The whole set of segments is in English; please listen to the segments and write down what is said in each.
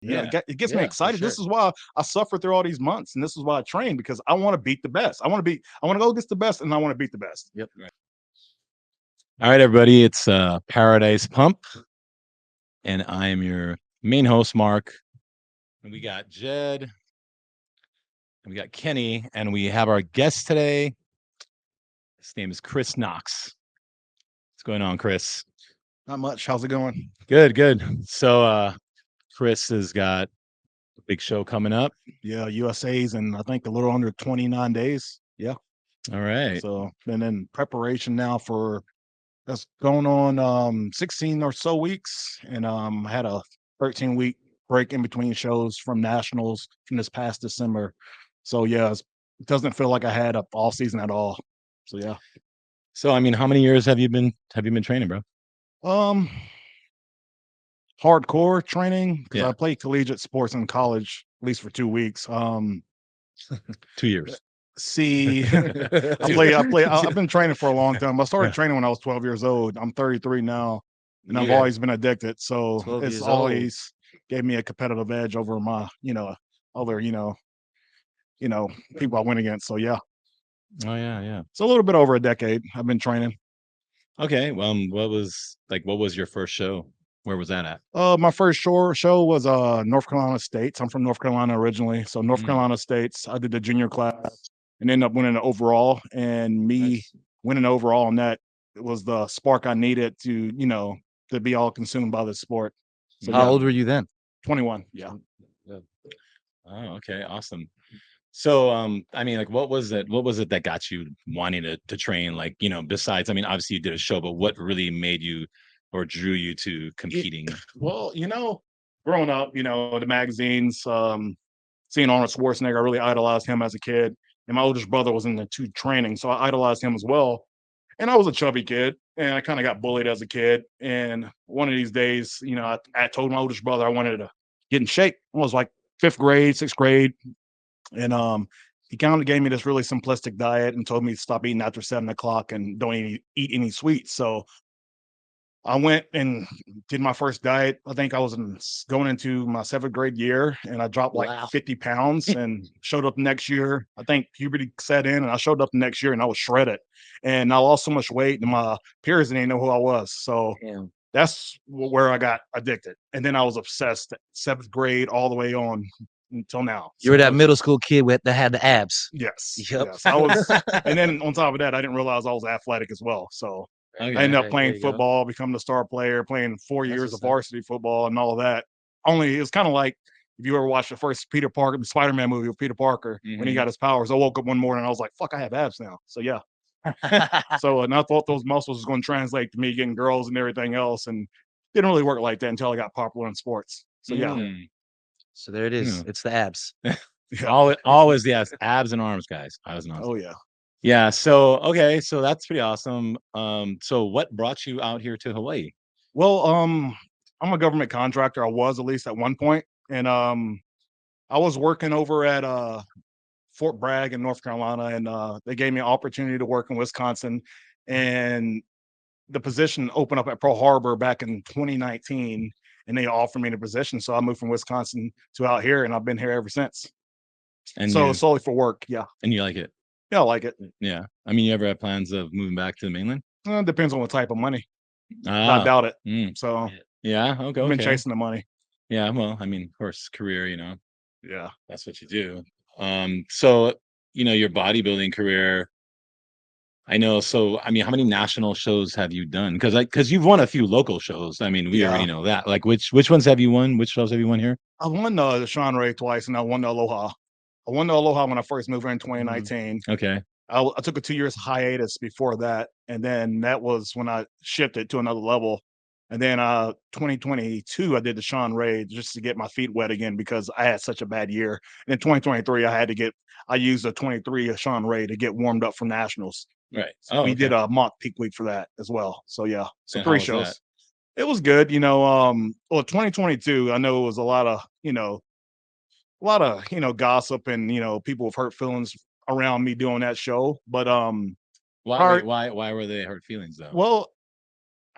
Yeah, Yeah. it gets me Yeah, for excited. This sure. is why I suffer through all these months, and this is why I train because I want to beat the best. I want to go against the best, and I want to beat the best. Yep. Right. All right, everybody. It's Paradise Pump, and I am your main host, Mark. And we got Jed, and we got Kenny, and we have our guest today. His name is Chris Knox. What's going on, Chris? Not much. How's it going? Good, good. So Chris has got a big show coming up. Yeah, USA's in I think a little under 29 days. Yeah. All right. So been in preparation now for that's going on 16 or so weeks, and had a 13-week break in between shows from nationals from this past December. So yeah, it doesn't feel like I had a all season at all. So yeah. So I mean, how many years have you been training, bro? Um Hardcore training because Yeah, I played collegiate sports in college at least for 2 weeks. 2 years. See, Two. I've been training for a long time. I started training when I was 12 years old. I'm 33 now, and I've Yeah. always been addicted. So 12 it's years old. always gave me a competitive edge over my, other, people I went against. So yeah, Oh yeah, yeah. it's a little bit over a decade I've been training. Okay. Well, what was your first show? Where was that at? My first show was North Carolina States. I'm from North Carolina originally, so North Mm, Carolina States. I did the junior class and ended up winning the overall. And me Nice. winning the overall in that was the spark I needed to, to be all consumed by the sport. So How yeah, old mm. were you then? 21. Yeah. Yeah. Oh, okay, awesome. So, I mean, like, what was it that got you wanting to train? Like, besides, I mean, obviously you did a show, but what really made you or drew you to It, competing? well, growing up, the magazines, seeing Arnold Schwarzenegger, I really idolized him as a kid. And my oldest brother was in the two training, so I idolized him as well. And I was a chubby kid, and I kind of got bullied as a kid. And one of these days, I told my oldest brother I wanted to get in shape. I was like fifth grade, sixth grade, and he kind of gave me this really simplistic diet and told me to stop eating after 7 o'clock and don't eat any sweets. So I went and did my first diet. I think I was going into my seventh grade year, and I dropped like Wow. 50 pounds and showed up next year. I think puberty set in, and I showed up the next year, and I was shredded. And I lost so much weight, and my peers didn't even know who I was. So Damn. that's where I got addicted. And then I was obsessed seventh grade all the way on until now. You were So that middle school kid that had the abs. yes, Yep. yes, I was. And then on top of that, I didn't realize I was athletic as well. So I Okay. ended up Right, there playing you go. football, becoming a star player, playing four That's years of what's up. varsity football and all of that. Only it was kind of like if you ever watched the first Peter Parker, the Spider-Man movie with Peter Parker when he Hmm. got his powers. I woke up one morning and I was like, "Fuck, I have abs now." So yeah. So and I thought those muscles was going to translate to me getting girls and everything else, and didn't really work like that until I got popular in sports. So yeah, Mm. So there it is. Yeah. It's the abs. yeah, Always, yes, abs and arms, guys. I was not. oh yeah. Yeah. So, okay, so that's pretty awesome. So what brought you out here to Hawaii? Well, I'm a government contractor. I was at least at one point, and I was working over at Fort Bragg in North Carolina, and they gave me an opportunity to work in Wisconsin, and the position opened up at Pearl Harbor back in 2019, and they offered me the position. So I moved from Wisconsin to out here, and I've been here ever since. And So you solely for work, yeah, and you like it? yeah, I like it. Yeah. I mean, you ever have plans of moving back to the mainland? Depends on what type of money. I Ah. doubt it. Mm. So Yeah. Yeah. Okay. I've been Okay. chasing the money. Yeah. Well, I mean, of course, career. Yeah. That's what you do. So your bodybuilding career. I know. So, I mean, how many national shows have you done? Because you've won a few local shows. I mean, we already Yeah. know that. Like, which ones have you won? Which shows have you won here? I won the Sean Ray twice, and I won the Aloha. I won the Aloha when I first moved here in Mhm. 2019. Okay. I took a 2 years hiatus before that, and then that was when I shifted to another level. And then 2022, I did the Sean Ray just to get my feet wet again because I had such a bad year. And in 2023, I used a 23 Sean Ray to get warmed up for nationals. Right. So Oh, we did okay. a mock peak week for that as well. So yeah, so And three how was that? shows. It was good, 2022, I know it was a lot of gossip and people with hurt feelings around me doing that show, but Why? prior Wait. Why? Why were they hurt feelings though? well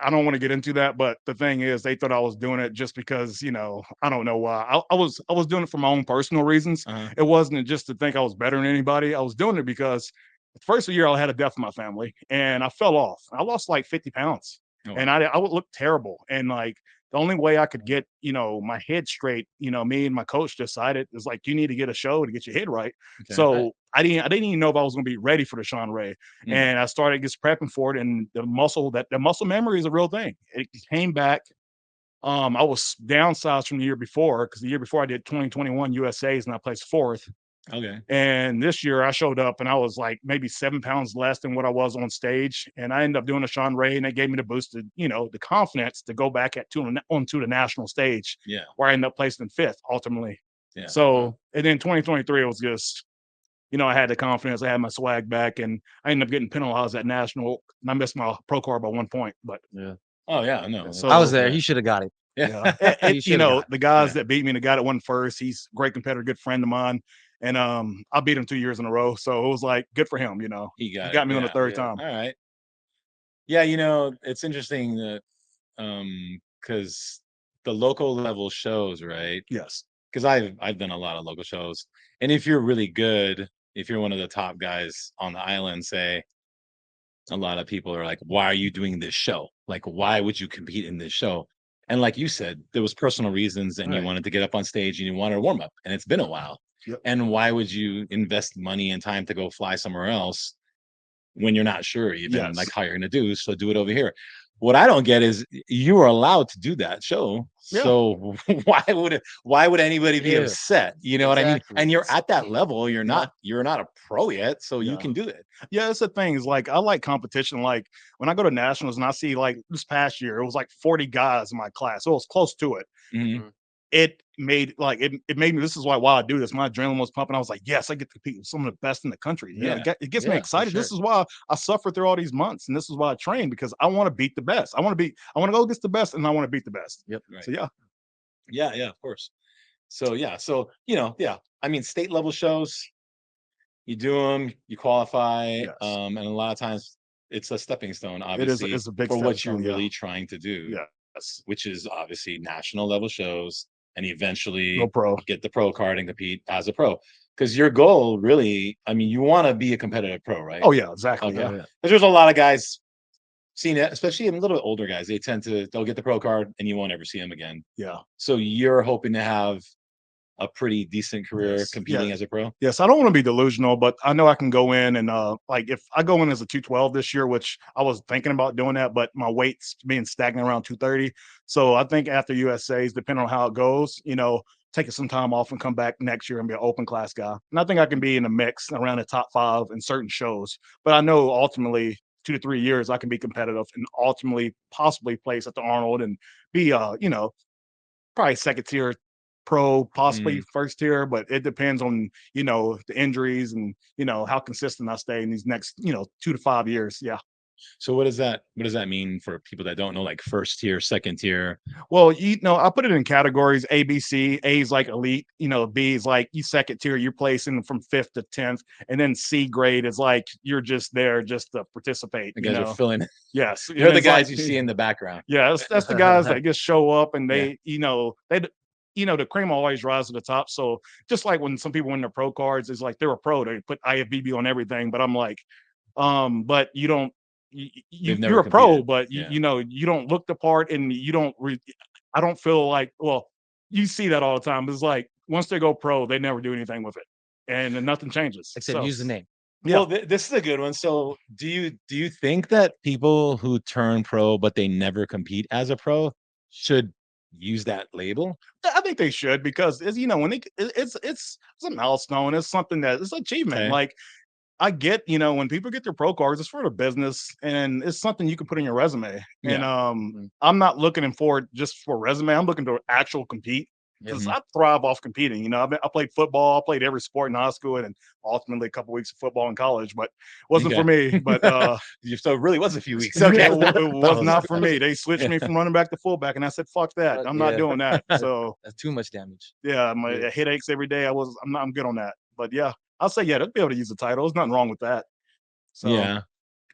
I don't want to get into that, but the thing is, they thought I was doing it just because, I don't know why. I was doing it for my own personal reasons. Uh-huh. It wasn't just to think I was better than anybody. I was doing it because the first year I had a death in my family, and I fell off. I lost like 50 pounds, Oh, and wow. I would look terrible. And like the only way I could get my head straight, me and my coach decided is like you need to get a show to get your head right. Okay. So I didn't even know if I was going to be ready for the Sean Ray. Mm. And I started just prepping for it, and the muscle memory is a real thing. It came back. I was downsized from the year before because the year before I did 2021 USA's and I placed fourth. Okay. And this year I showed up and I was like maybe 7 pounds less than what I was on stage. And I ended up doing a Sean Ray, and they gave me the boost to, the confidence to go back onto the national stage, Yeah. where I ended up placing fifth ultimately. Yeah. So, and then 2023, it was just, I had the confidence, I had my swag back, and I ended up getting penalized at national. And I missed my pro card by 1 point, but Yeah. Oh yeah. No. So- I was there. yeah. He should have got it. yeah, He shoulda got it. the guys Yeah. that beat me, the guy that won first, he's a great competitor, good friend of mine, and I beat him 2 years in a row. So it was like good for him. He He got got it. me on the Yeah. third Yeah. time. All right. Yeah, it's interesting that because the local level shows, right? Yes. Because I've done a lot of local shows, and if you're really good, if you're one of the top guys on the island, say, a lot of people are like, "Why are you doing this show? Like, why would you compete in this show?" And like you said, there was personal reasons, and you Right. wanted to get up on stage and you wanted to warm up, and it's been a while. Yep. And why would you invest money and time to go fly somewhere else when you're not sure even like Yes. how you're going to do? So do it over here. What I don't get is you are allowed to do that show. Yeah. So why would anybody be Yeah. upset? You know what I mean? Exactly. And you're at that level, you're Yeah. not a pro yet, so you Yeah. can do it. Yeah, it's the thing. Is like I like competition. Like when I go to nationals and I see like this past year, it was like 40 guys in my class. So it was close to it. Mhm. It made it made me. This is why I do this. My adrenaline was pumping. I was like, yes, I get to compete with some of the best in the country. Yeah. It gets me Yeah, for excited. This sure. is why I suffered through all these months, and this is why I train, because I want to beat the best. I want to go against the best, and I want to beat the best. Yep. Right. So yeah, Yeah, of course. So yeah, yeah. I mean, state level shows, you do them, you qualify, yes, and a lot of times it's a stepping stone, it is. obviously, It's a big for step what you're stone. Yeah, really trying to do, yes, which is obviously national level shows, and go eventually pro. get the pro card and compete as a pro. Because your goal, really, I mean, you want to be a competitive pro, right? Oh yeah, exactly. Okay. Yeah, Oh, yeah. Because there's a lot of guys seen it, especially a little bit older guys. They'll get the pro card and you won't ever see them again. yeah. So you're hoping to have a pretty decent career Yes. competing Yeah. as a pro? Yes, I don't want to be delusional, but I know I can go in and like if I go in as a 212 this year, which I was thinking about doing that, but my weight's being stagnant around 230. So I think after USA's, depending on how it goes, taking some time off and come back next year and be an open class guy. And I think I can be in the mix around the top 5 in certain shows. But I know ultimately 2 to 3 years I can be competitive and ultimately possibly place at the Arnold and be probably second tier pro, possibly Mm. first tier, but it depends on, the injuries and, how consistent I stay in these next, 2 to 5 years. Yeah. So what does that mean for people that don't know, like first tier, second tier? Well, I put it in categories A, B, C. A is like elite, B is like you second tier, you're placing from 5th to 10th. And then C grade is like you're just there just to participate, The guys are filling. Yes. And They're the it's guys like, you see in the background. yeah, that's the guys that just show up and Yeah. the cream always rises to the top. So just like when some people win their pro cards, it's like they're a pro. They put IFBB on everything, but I'm like, but you don't. They've You're never a pro, competed. but Yeah. you don't look the part, and you don't. I don't feel like. Well, you see that all the time. It's like once they go pro, they never do anything with it, and then nothing changes. Except So use the name. yeah. Well, this is a good one. So do you think that people who turn pro but they never compete as a pro should use that label? I think they should because when it's a milestone. It's something that it's achievement. Okay. Like I get, when people get their pro cards, it's for the business and it's something you can put in your resume. And Yeah. I'm not looking for it just for resume. I'm looking to actual compete because Mhm. I thrive off competing. I played football, I played every sport in high school and ultimately a couple weeks of football in college, but wasn't for Okay. me. But So it really was a few weeks. it, Okay. it was was- not for me. They switched me from running back to fullback, and I said, "Fuck that! I'm not Yeah. doing that." So That's too much damage. yeah, my Yeah. headaches every day. I'm good on that. But yeah, I'll say yeah, they'll be able to use the title. There's nothing wrong with that. So Yeah.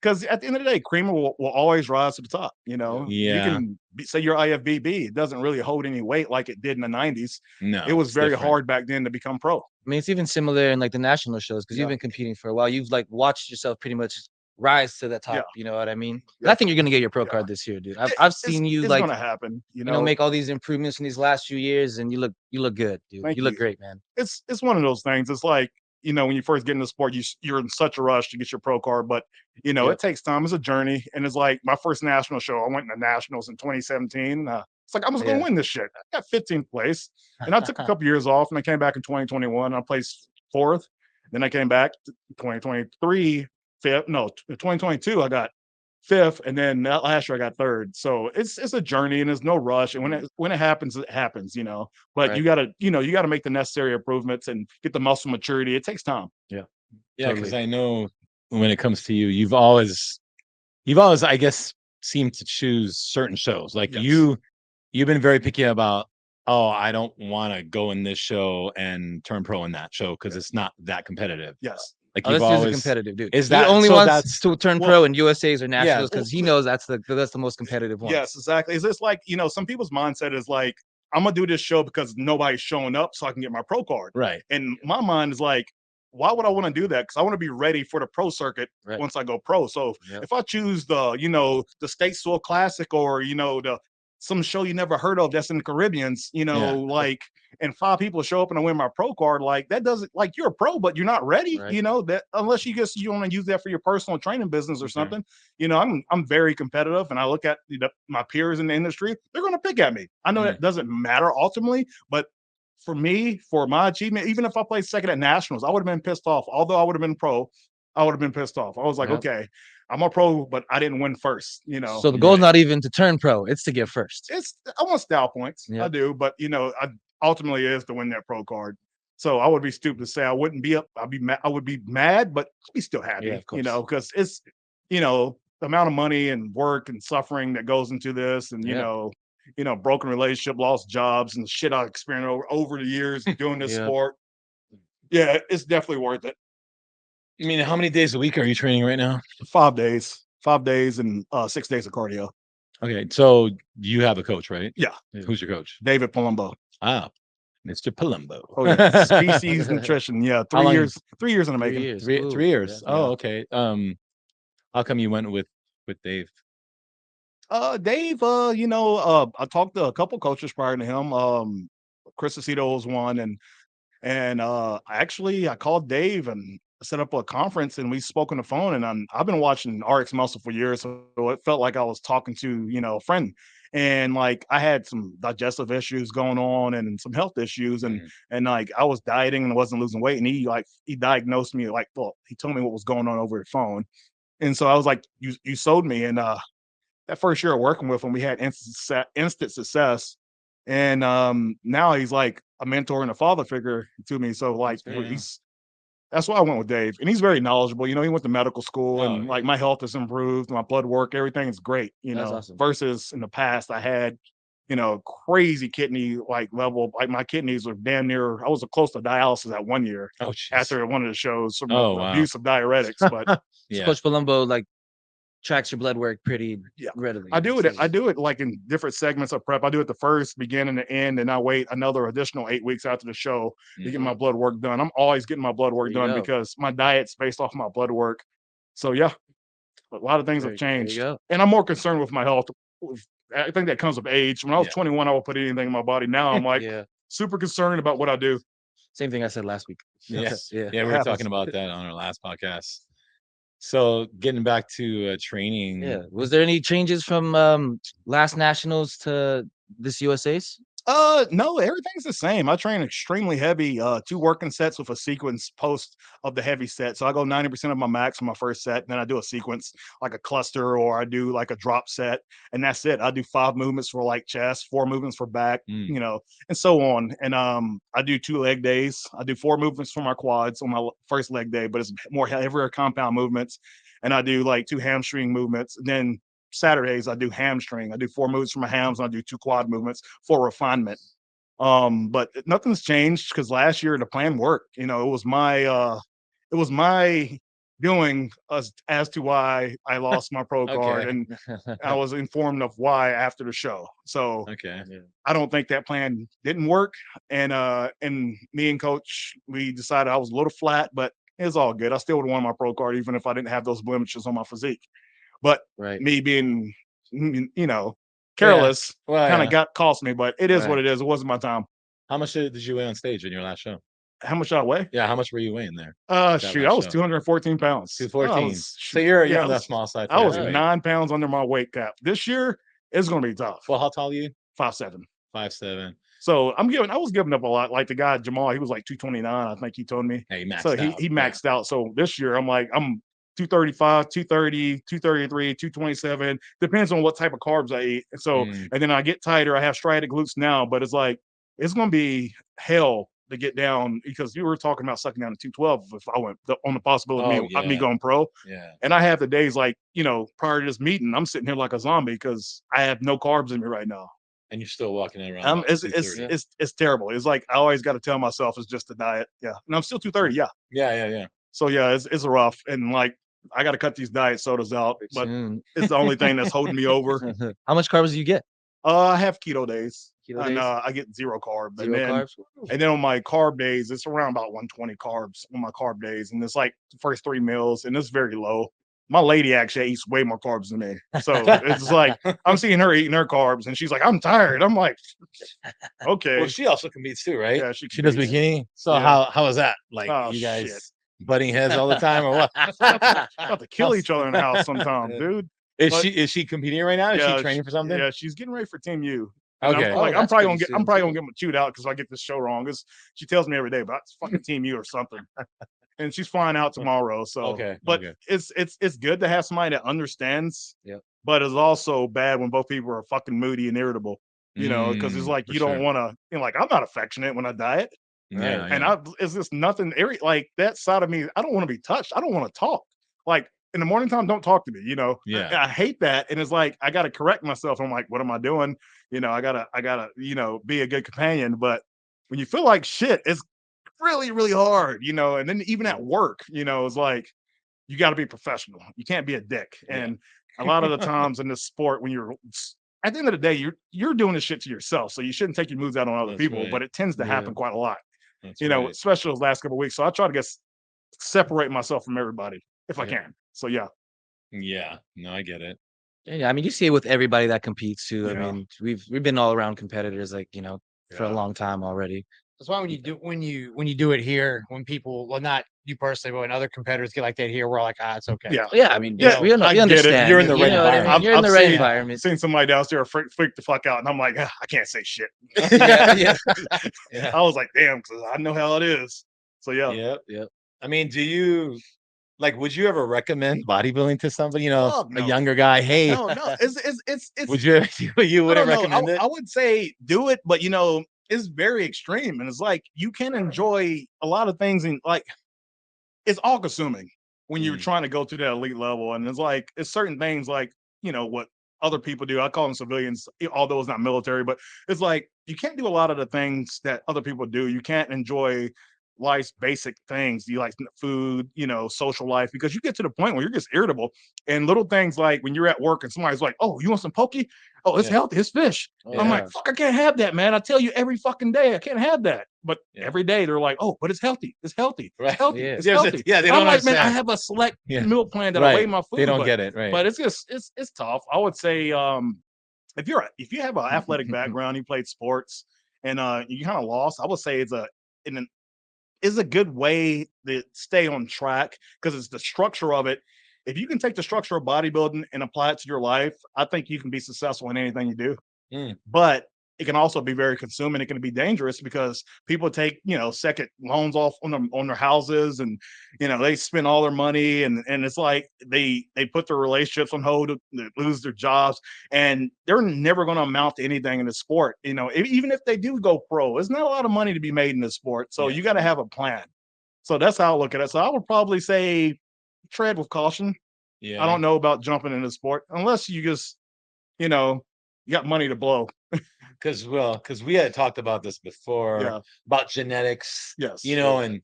because at the end of the day, creamer will always rise to the top. You know, you Yeah. can say you're IFBB. It doesn't really hold any weight like it did in the 90s. No, It was it's very different. hard back then to become pro. I mean, it's even similar in like the national shows because you've Yeah. been competing for a while. You've like watched yourself pretty much rise to the Yeah. top. You know what I mean? And Yeah. I think you're gonna get your pro Yeah. card this year, dude. I've seen you It's like gonna happen. You you know, know make all these improvements in these last few years, and you look good, dude. Thank You look you. great, man. It's one of those things. It's like, you know, when you first get in the sport, you're in such a rush to get your pro card, but you know, Yep. it takes time. It's a journey, and it's like my first national show. I went to nationals in 2017. It's like I was going to Yeah. win this shit. I got 15th place, and I took a couple years off, and I came back in 2021. I placed fourth. Then I came back to 2023 fifth. No, 2022 I got fifth, and then last year I got third. So it's a journey, and there's no rush. And when it happens, it happens. You know, but Right. you gotta make the necessary improvements and get the muscle maturity. It takes time. Yeah, Totally. because I know when it comes to you, you've always, I guess, seemed to choose certain shows. Like Yes. you've been very picky about, oh, I don't want to go in this show and turn pro in that show because it's not that competitive. Yes. Like Oh, you've this is a always competitive dude. is He that only so wants that's to turn well, pro in USA's or yeah. nationals because he knows that's the most competitive one. Yes, exactly. It's just like, you know, some people's mindset is like, I'm gonna do this show because nobody's showing up so I can get my pro card. Right. And my mind is like, why would I want to do that? Because I want to be ready for the pro circuit Right. once I go pro. So Yep. if I choose the Statesville Classic or the some show you never heard of that's in the Caribbeans, like, and 5 people show up and I win my pro card, like that doesn't, like, you're a pro, but you're not ready, Right. that unless you want to use that for your personal training business or Okay. something. I'm very competitive, and I look at my peers in the industry. They're going to pick at me. I know that doesn't matter ultimately, but for me, for my achievement, even if I played second at nationals, I would have been pissed off. Although I would have been pro, I would have been pissed off. I was like, Yep. okay, I'm a pro, but I didn't win first. So the goal is not even to turn pro; it's to get first. I want style points. Yep. I do, but I ultimately is to win that pro card. So I would be stupid to say I wouldn't be up. I would be mad, but I'd be still happy. Yeah, of course. Because it's the amount of money and work and suffering that goes into this, and broken relationship, lost jobs, and shit I experienced over the years doing this Yeah. sport. Yeah, it's definitely worth it. I mean, how many days a week are you training right now? 5 days, and 6 days of cardio. Okay, so you have a coach, right? Yeah. Who's your coach? David Palumbo. Ah, Mr. Palumbo. Oh yeah, Species Nutrition. Yeah, How 3 long- years. 3 years in the 3 making. years. Three Ooh, 3 years. yeah. Oh, okay. How come you went with Dave? Dave, I talked to a couple coaches prior to him. Chris Aceto was one, and I called Dave and set up a conference, and we spoke on the phone. And I've been watching RX Muscle for years, so it felt like I was talking to a friend. And like I had some digestive issues going on and some health issues, and like I was dieting and wasn't losing weight, and he diagnosed me, like, well, he told me what was going on over the phone. And so I was like, you sold me. And that first year of working with him, we had instant success. And now he's like a mentor and a father figure to me. So like that's why I went with Dave. And he's very knowledgeable. He went to medical school, and like my health has improved, my blood work, everything is great, That's awesome. versus in the past I had, crazy kidney like level. Like my kidneys were damn near, I was close to dialysis at 1 year Oh, jeez. after one of the shows from Oh, wow. abuse of diuretics. But So Yeah. Coach Palumbo like tracks your blood work pretty readily. I do it like in different segments of prep. I do it the first, beginning, and end, and I wait another additional 8 weeks after the show to get my blood work done. I'm always getting my blood work There you done go. because my diet's based off my blood work. So yeah, a lot of things have There you changed, go. and I'm more concerned with my health. I think that comes with age. When I was Yeah. 21, I would put anything in my body. Now I'm like Yeah. super concerned about what I do. Same thing I said last week. Yes. Yeah. Yeah, we were happens. talking about that on our last podcast. So getting back to training. Yeah. Was there any changes from last nationals to this USA's? No, everything's the same. I train extremely heavy, 2 working sets with a sequence post of the heavy set. So I go 90% of my max on my first set, and then I do a sequence like a cluster, or I do like a drop set, and that's it. I do 5 movements for like chest, 4 movements for back, and so on. And I do 2 leg days. I do 4 movements for my quads on my first leg day, but it's more heavier compound movements. And I do like 2 hamstring movements. And then Saturdays I do hamstring. I do 4 moves for my hams, and I do 2 quad movements for refinement. But nothing's changed because last year the plan worked. It was my doing as to why I lost my pro card, Okay. and I was informed of why after the show. So Okay. I don't think that plan didn't work. And me and coach, we decided I was a little flat, but it's all good. I still would have won my pro card even if I didn't have those blemishes on my physique. But Right. me being, Yeah. careless Well, kind yeah. of cost me. But it is what Right. it is. It wasn't my time. How much did you weigh on stage in your last show? How much did I weigh? Yeah, how much were you weighing there? Shoot, I last was show? 214 pounds. I 214. was, So shoot, you're yeah, on the small side for I was heavyweight. 9 pounds under my weight cap. This year, it's gonna be tough. Well, how tall are you? 5'7". 5'7". So I was giving up a lot. Like the guy Jamal, he was like 229, I think he told me. Hey, he So maxed out. he maxed out. So this year I'm 235, 230, 233, 227. Depends on what type of carbs I eat. So Mm. and then I get tighter. I have striated glutes now, but it's like it's gonna be hell to get down because you were talking about sucking down to 212 if I went on the possibility of me yeah. going pro. Yeah. And I have the days prior to this meeting, I'm sitting here like a zombie because I have no carbs in me right now. And you're still walking around about It's 230. it's terrible. It's like I always got to tell myself it's just a diet. Yeah, and I'm still 230. Yeah, Yeah. so yeah, it's rough, and like I got to cut these diet sodas out, but Soon. it's the only thing that's holding me over. How much carbs do you get? I have keto days, Keto and days? I get zero carb, Zero carbs? and then on my carb days, it's around about 120 carbs on my carb days, and it's like the first 3 meals, and it's very low. My lady actually eats way more carbs than me, so it's like I'm seeing her eating her carbs, and she's like, "I'm tired." I'm like, "Okay." Well, she also competes too, right? Yeah, She does competes. bikini. So Yeah. how is that? Like Oh, you guys shit. butting heads all the time or what? About to kill each other in the house sometimes, dude. But- Is she competing right now? Is she training for something? Yeah, she's getting ready for Team U. And Okay. I'm like, Oh, I'm that's probably pretty I'm soon, probably too. gonna get chewed out because I get this show wrong. Because she tells me every day, but it's fucking Team U or something. And she's flying out tomorrow. So Okay, but okay. it's good to have somebody that understands. Yep. But it's also bad when both people are fucking moody and irritable. Because it's like for you don't sure. want to. Like I'm not affectionate when I diet. Yeah, Right. And yeah. it's just nothing like that side of me. I don't want to be touched. I don't want to talk. Like in the morning time, don't talk to me. Yeah. I hate that. And it's like I gotta correct myself. I'm like, what am I doing? I gotta, be a good companion. But when you feel like shit, it's really, really hard, and then even at work, it's like you gotta be professional. You can't be a dick. Yeah. And a lot of the times in this sport, when you're at the end of the day, you're doing this shit to yourself. So you shouldn't take your moves out on other That's people, right. but it tends to Yeah. happen quite a lot. That's right. Especially those last couple of weeks. So I try to separate myself from everybody if I Yeah. can. So yeah. Yeah. No, I get it. Yeah, I mean, you see it with everybody that competes too. I Yeah. mean, we've been all around competitors, for a Yeah. long time already. That's why when you do it here, when people, well, not you personally, but when other competitors get like that here, we're all like, it's okay. Yeah. Yeah, I mean, Yeah, we I get it. understand. You're in the you right know what I mean? environment. You're in the I've right seen- environment. Seen somebody downstairs freak the fuck out, and I'm like, I can't say shit. Yeah. Yeah. I was like, damn, because I know how it is. So yeah. Yep. I mean, would you ever recommend bodybuilding to somebody, Oh, a no. younger guy? Hey, No, it's would you I wouldn't don't know. recommend it? I would say do it, but it's very extreme, and it's like you can enjoy a lot of things, and like it's all consuming when you're Mm. trying to go to that elite level, and it's certain things like what other people do. I call them civilians, although it's not military, but it's like you can't do a lot of the things that other people do. You can't enjoy life's basic things. You like food, social life, because you get to the point where you're just irritable. And little things like when you're at work and somebody's like, "Oh, you want some poke? Oh, it's Yeah. healthy. It's fish." Oh, I'm yeah. like, "Fuck, I can't have that, man. I tell you every fucking day, I can't have that." But Yeah. every day they're like, "Oh, but it's healthy. It's healthy. Right. It's healthy. Yeah. It's Yeah, healthy." yeah, they I'm don't like, man, I understand. have a select Yeah. meal plan that I weigh my food. They don't but, get it, right? but it's just it's tough. I would say if you have an athletic background, you played sports, and you kind of lost, I would say is a good way to stay on track because it's the structure of it. If you can take the structure of bodybuilding and apply it to your life, I think you can be successful in anything you do. Mm. But it can also be very consuming. It can be dangerous because people take, second loans off on their houses, and they spend all their money, and it's like they put their relationships on hold, they lose their jobs, and they're never going to amount to anything in the sport. Even if they do go pro, there's not a lot of money to be made in this sport. So Yeah. you got to have a plan. So that's how I look at it. So I would probably say tread with caution. Yeah. I don't know about jumping in the sport unless you just, you got money to blow. Because we had talked about this before Yeah. about genetics, Yes. and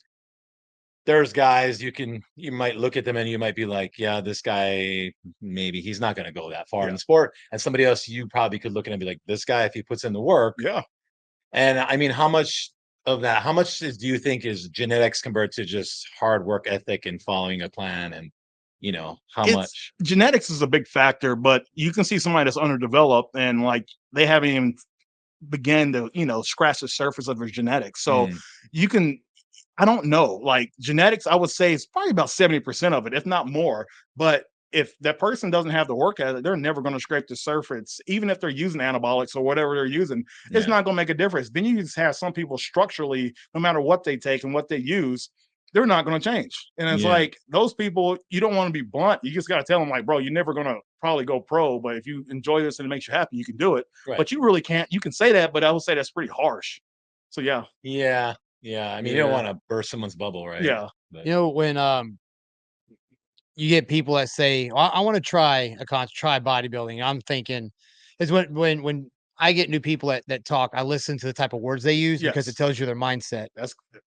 there's guys you might look at them and you might be like, yeah, this guy maybe he's not going to go that far in the sport. And somebody else you probably could look at and be like, this guy, if he puts in the work. Yeah. And I mean, how much of that? How much do you think is genetics compared to just hard work ethic and following a plan? And how much? Genetics is a big factor, but you can see somebody that's underdeveloped and like they haven't even began to scratch the surface of their genetics. So you can. I don't know. Like genetics, I would say it's probably about 70% of it, if not more. But if that person doesn't have the work ethic, they're never going to scrape the surface. Even if they're using anabolics or whatever they're using, it's not going to make a difference. Then you just have some people structurally, no matter what they take and what they use, they're not going to change. And it's like those people, you don't want to be blunt. You just got to tell them, like, bro, you're never going to probably go pro. But if you enjoy this and it makes you happy, you can do it. Right. But you really can't. You can say that, but I would say that's pretty harsh. So yeah. Yeah. I mean, you don't want to burst someone's bubble, right? Yeah. But, When you get people that say, I want to try bodybuilding. I'm thinking is when I get new people that talk, I listen to the type of words they use because it tells you their mindset.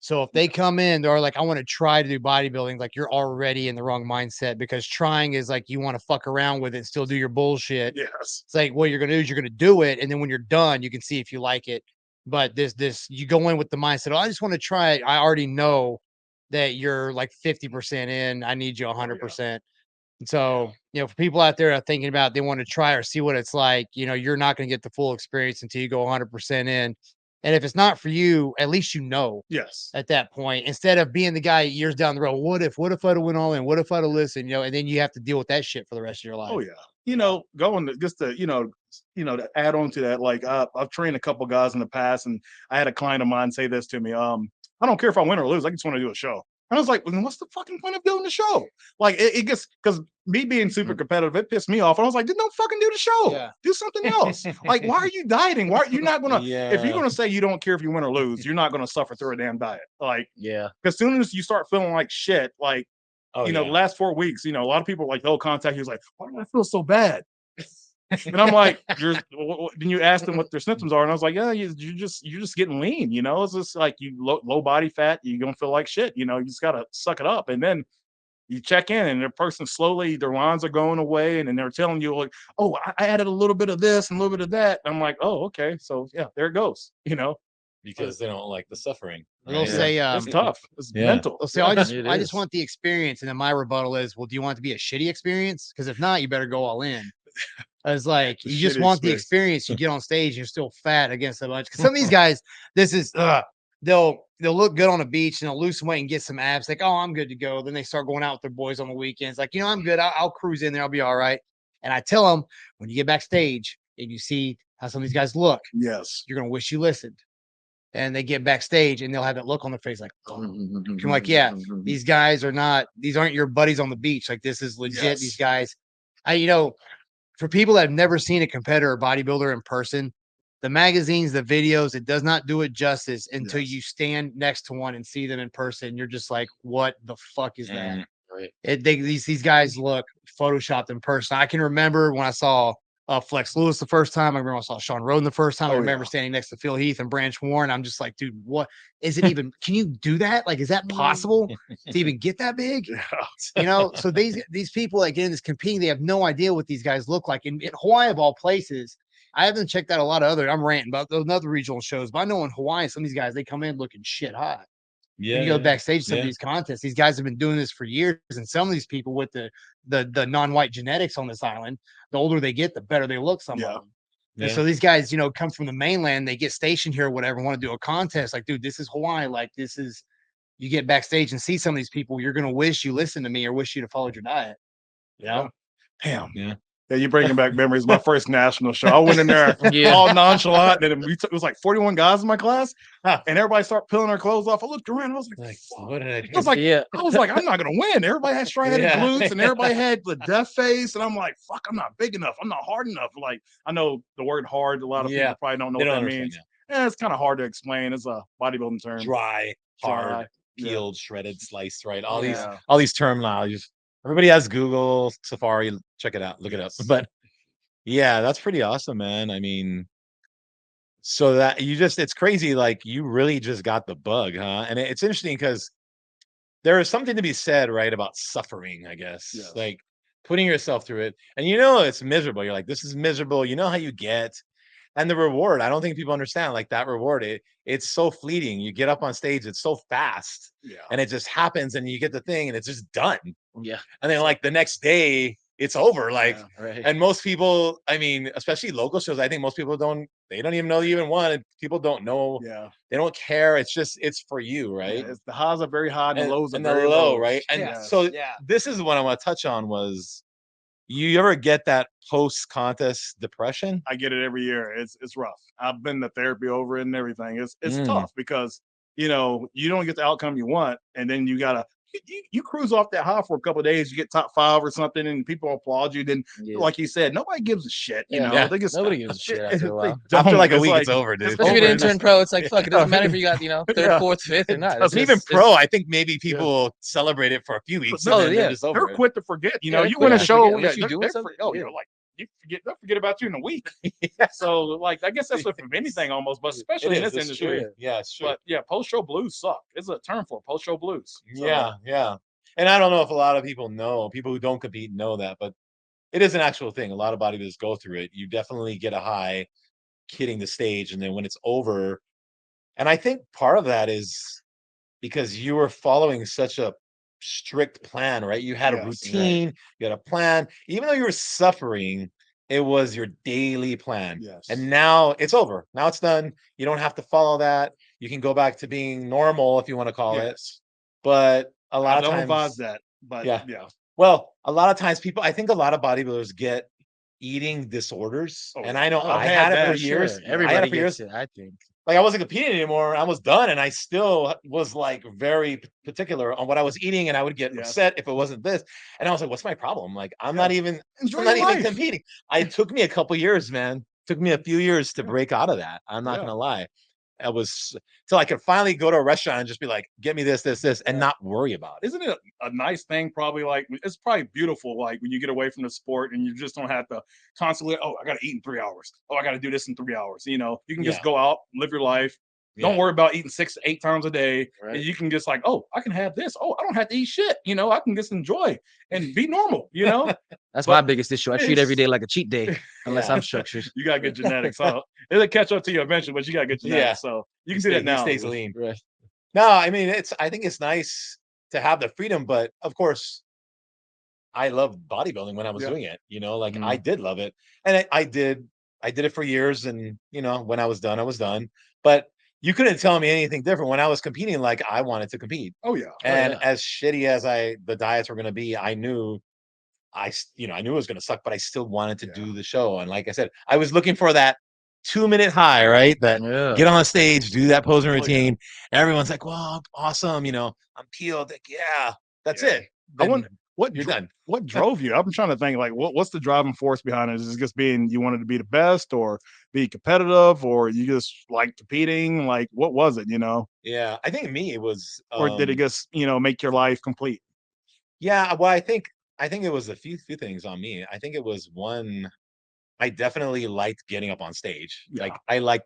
So if they come in, they're like, I want to try to do bodybuilding, like you're already in the wrong mindset because trying is like you want to fuck around with it and still do your bullshit. Yes. It's like what you're gonna do is you're gonna do it, and then when you're done, you can see if you like it. But this you go in with the mindset, I just want to try it. I already know that you're like 50% in. I need you 100%. And so, for people out there are thinking about they want to try or see what it's like, you're not going to get the full experience until you go 100% in. And if it's not for you, at least Yes. at that point, instead of being the guy years down the road, what if I'd have went all in? What if I'd have listened? And then you have to deal with that shit for the rest of your life. Oh yeah. Going to just to, to add on to that, like I've trained a couple guys in the past and I had a client of mine say this to me. I don't care if I win or lose. I just want to do a show. And I was like, well, then what's the fucking point of doing the show? Like it gets because me being super competitive, it pissed me off. And I was like, then don't fucking do the show. Yeah. Do something else. Like, why are you dieting? Why are you not gonna if you're Yeah. gonna say you don't care if you win or lose, you're not gonna suffer through a damn diet. Like, Yeah. as soon as you start feeling like shit, like the yeah. last 4 weeks, a lot of people like they'll contact you. It's like, why do I feel so bad? And I'm like, then you ask them what their symptoms are, and I was like, yeah, you're just getting lean. It's just like you low body fat. You're gonna feel like shit. You just gotta suck it up, and then you check in, and the person slowly their lines are going away, and then they're telling you like, oh, I added a little bit of this and a little bit of that. And I'm like, oh, okay, so yeah, there it goes. Because they don't like the suffering. They'll right? say, It's tough. It's Yeah. mental. they'll say, I just want the experience. And then my rebuttal is, well, do you want it to be a shitty experience? Because if not, you better go all in. I was like, The you just shitty want the experience. experience. You get on stage, you're still fat against a bunch. Because some of these guys, this is they'll look good on the beach and they'll lose some weight and get some abs. Like, oh, I'm good to go. Then they start going out with their boys on the weekends. Like, I'm good. I'll cruise in there. I'll be all right. And I tell them when you get backstage and you see how some of these guys look, Yes. you're gonna wish you listened. And they get backstage and they'll have that look on their face, like, oh. I'm like, yeah, these guys these aren't your buddies on the beach. Like, this is legit. Yes. These guys, for people that have never seen a competitor or bodybuilder in person, the magazines, the videos, it does not do it justice until you stand next to one and see them in person. You're just like, what the fuck is that? Right. These guys look photoshopped in person. I can remember when I saw Flex Lewis the first time. I remember I saw Sean Roden the first time. I remember standing next to Phil Heath and Branch Warren. I'm just like, dude, what is it even? Can you do that? Like, is that possible to even get that big? Yeah. So these people that get in this competing, they have no idea what these guys look like. In Hawaii, of all places, I haven't checked out a lot of I'm ranting about those other regional shows, but I know in Hawaii, some of these guys, they come in looking shit hot. Yeah. You go backstage to some of these contests. These guys have been doing this for years, and some of these people with the non-white genetics on this island, the older they get, the better they look. Some of them. And so these guys, come from the mainland, they get stationed here or whatever, want to do a contest. Like, dude, this is Hawaii. Like, this is, you get backstage and see some of these people, you're gonna wish you listened to me or wish you'd have followed your diet. Yeah. Damn. Yeah. Yeah, you're bringing back memories. My first national show. I went in there all nonchalant, and it was like 41 guys in my class, and everybody started peeling their clothes off. I looked around, I was like, what did I do? I was like, I'm not gonna win. Everybody had striated glutes, and everybody had the death face, and I'm like, fuck, I'm not big enough. I'm not hard enough. Like, I know the word hard. A lot of people probably don't know what that means. Yeah, it's kind of hard to explain. It's a bodybuilding term. Dry, hard, Dry, peeled, shredded, sliced. Right. All these terminologies. Everybody has Google, Safari. Check it out. Look it up. But yeah, that's pretty awesome, man. I mean, so that it's crazy. Like, you really just got the bug, huh? And it's interesting because there is something to be said, right, about suffering, I guess. Yes. Like putting yourself through it. And you know it's miserable. You're like, this is miserable. You know how you get. And the reward, I don't think people understand like that reward. It's so fleeting. You get up on stage, it's so fast. Yeah. And it just happens and you get the thing and it's just done. Yeah. And then like the next day, it's over. Like, Right. and most people, I mean, especially local shows, I think most people don't even know you even won it. People don't know. Yeah. They don't care. It's for you, right? Yeah, the highs are very high and the lows are and the very low, low. right? And Yes. so Yeah. this is what I want to touch on was you ever get that post contest depression? I get it every year. It's rough. I've been to therapy over it and everything. It's tough because you don't get the outcome you want, and then you gotta you cruise off that high for a couple of days. You get top 5 or something, and people applaud you. Then, Yeah. like you said, nobody gives a shit. You Yeah. know, Yeah. they just Nobody gives a shit after a while. After like a It's week, like- it's over, dude. Especially if over. you didn't turn pro, it's like fuck. It doesn't matter if you got third, Yeah. fourth, fifth, or not. It's And even just- pro, I think maybe people celebrate it for a few weeks. Oh, And then yeah. they're just over They're it. quick to forget. You know, they're you quick win a to show, forget unless yeah, you're doing they're something. oh, Yeah. you're like they'll forget about you in a week. Yeah. So, like, I guess that's with anything almost, but especially in this it's industry. true. Yeah, it's true. But yeah, post show blues suck. It's a term for post show blues. So, Yeah. And I don't know if a lot of people who don't compete know that, but it is an actual thing. A lot of bodybuilders go through it. You definitely get a high hitting the stage, and then when it's over, and I think part of that is because you were following such a strict plan, right? You had a Yes, right. routine, you had a plan. Even though you were suffering, it was your daily plan. Yes. And now it's over. Now it's done. You don't have to follow that. You can go back to being normal if you want to call it. Yes. But a lot I of don't times, advise that. But Yeah. yeah. well, a lot of times I think a lot of bodybuilders get eating disorders. Oh, and yeah. I know I've I had had it that, for years. Sure. I had Everybody it for gets years. it, I think. Like I wasn't competing anymore. I was done, and I still was like very particular on what I was eating, and I would get Yes. upset if it wasn't this. And I was like, "What's my problem? Like I'm Yeah. not even Enjoy I'm not your even life. competing." It took me a couple years, man. Took me a few years to break out of that. I'm not Yeah. gonna lie. I was till I could finally go to a restaurant and just be like, "Get me this, and Yeah. not worry about it. Isn't it a nice thing? Probably like it's probably beautiful. Like when you get away from the sport and you just don't have to constantly. Oh, I got to eat in 3 hours. Oh, I got to do this in 3 hours. You know, you can just Yeah. go out, live your life. Yeah. Don't worry about eating 6 to 8 times a day. Right. And you can just like, oh, I can have this. Oh, I don't have to eat shit. You know, I can just enjoy and be normal. You know, That's But my biggest issue. I treat every it's- day like a cheat day, unless Yeah. I'm structured. you gotta get genetics. So it'll catch up to you eventually, but you gotta get genetics. Yeah. So you can see that He now. stays lean. Right. No, I mean I think it's nice to have the freedom, but of course I loved bodybuilding when I was Yeah. doing it, like Mhm. I did love it. And I did it for years, and when I was done. But you couldn't tell me anything different when I was competing. Like I wanted to compete. Oh yeah. And yeah. as shitty as the diets were going to be, I knew I knew it was going to suck, but I still wanted to Yeah. do the show. And like I said, I was looking for that 2-minute high, right? That Yeah. get on stage, do that posing yeah. routine. Everyone's like, "Well, awesome!" I'm peeled. Like, yeah, that's Yeah. it. I Then wonder what you're done. what drove you? I'm trying to think like what's the driving force behind it? Is it just being you wanted to be the best or be competitive or you just like competing? Like what was it, Yeah, I think me it was, Or did it just, make your life complete? yeah. Well, I think it was a few things on me. I think it was one. I definitely liked getting up on stage. Yeah. Like I liked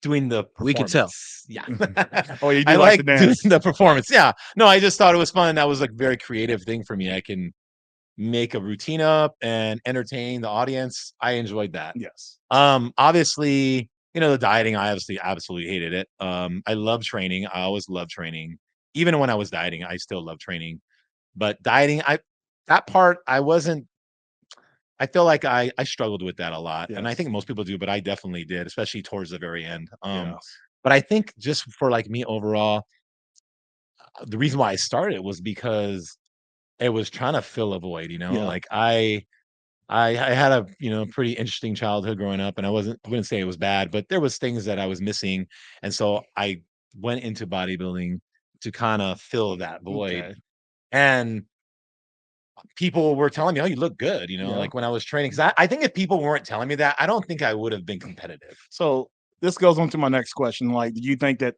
doing the performance. We can tell. Yeah. Oh, you do I like to like doing dance. the performance. Yeah. No, I just thought it was fun. That was like a very creative thing for me. I can make a routine up and entertain the audience. I enjoyed that. Yes. Obviously, the dieting, I obviously absolutely hated it. I love training. I always loved training. Even when I was dieting, I still love training. But dieting, that part I feel like I struggled with that a lot. And I Yes. think most people do, but I definitely did, especially towards the very end. Yes. But I think just for like me overall, the reason why I started was because it was trying to fill a void, Yeah. like I had a pretty interesting childhood growing up, and I wouldn't say it was bad, but there was things that I was missing, and so I went into bodybuilding to kind of fill that void. Okay. And people were telling me, "Oh, you look good," Yeah. like when I was training. Because I think if people weren't telling me that, I don't think I would have been competitive. So this goes on to my next question. Like, do you think that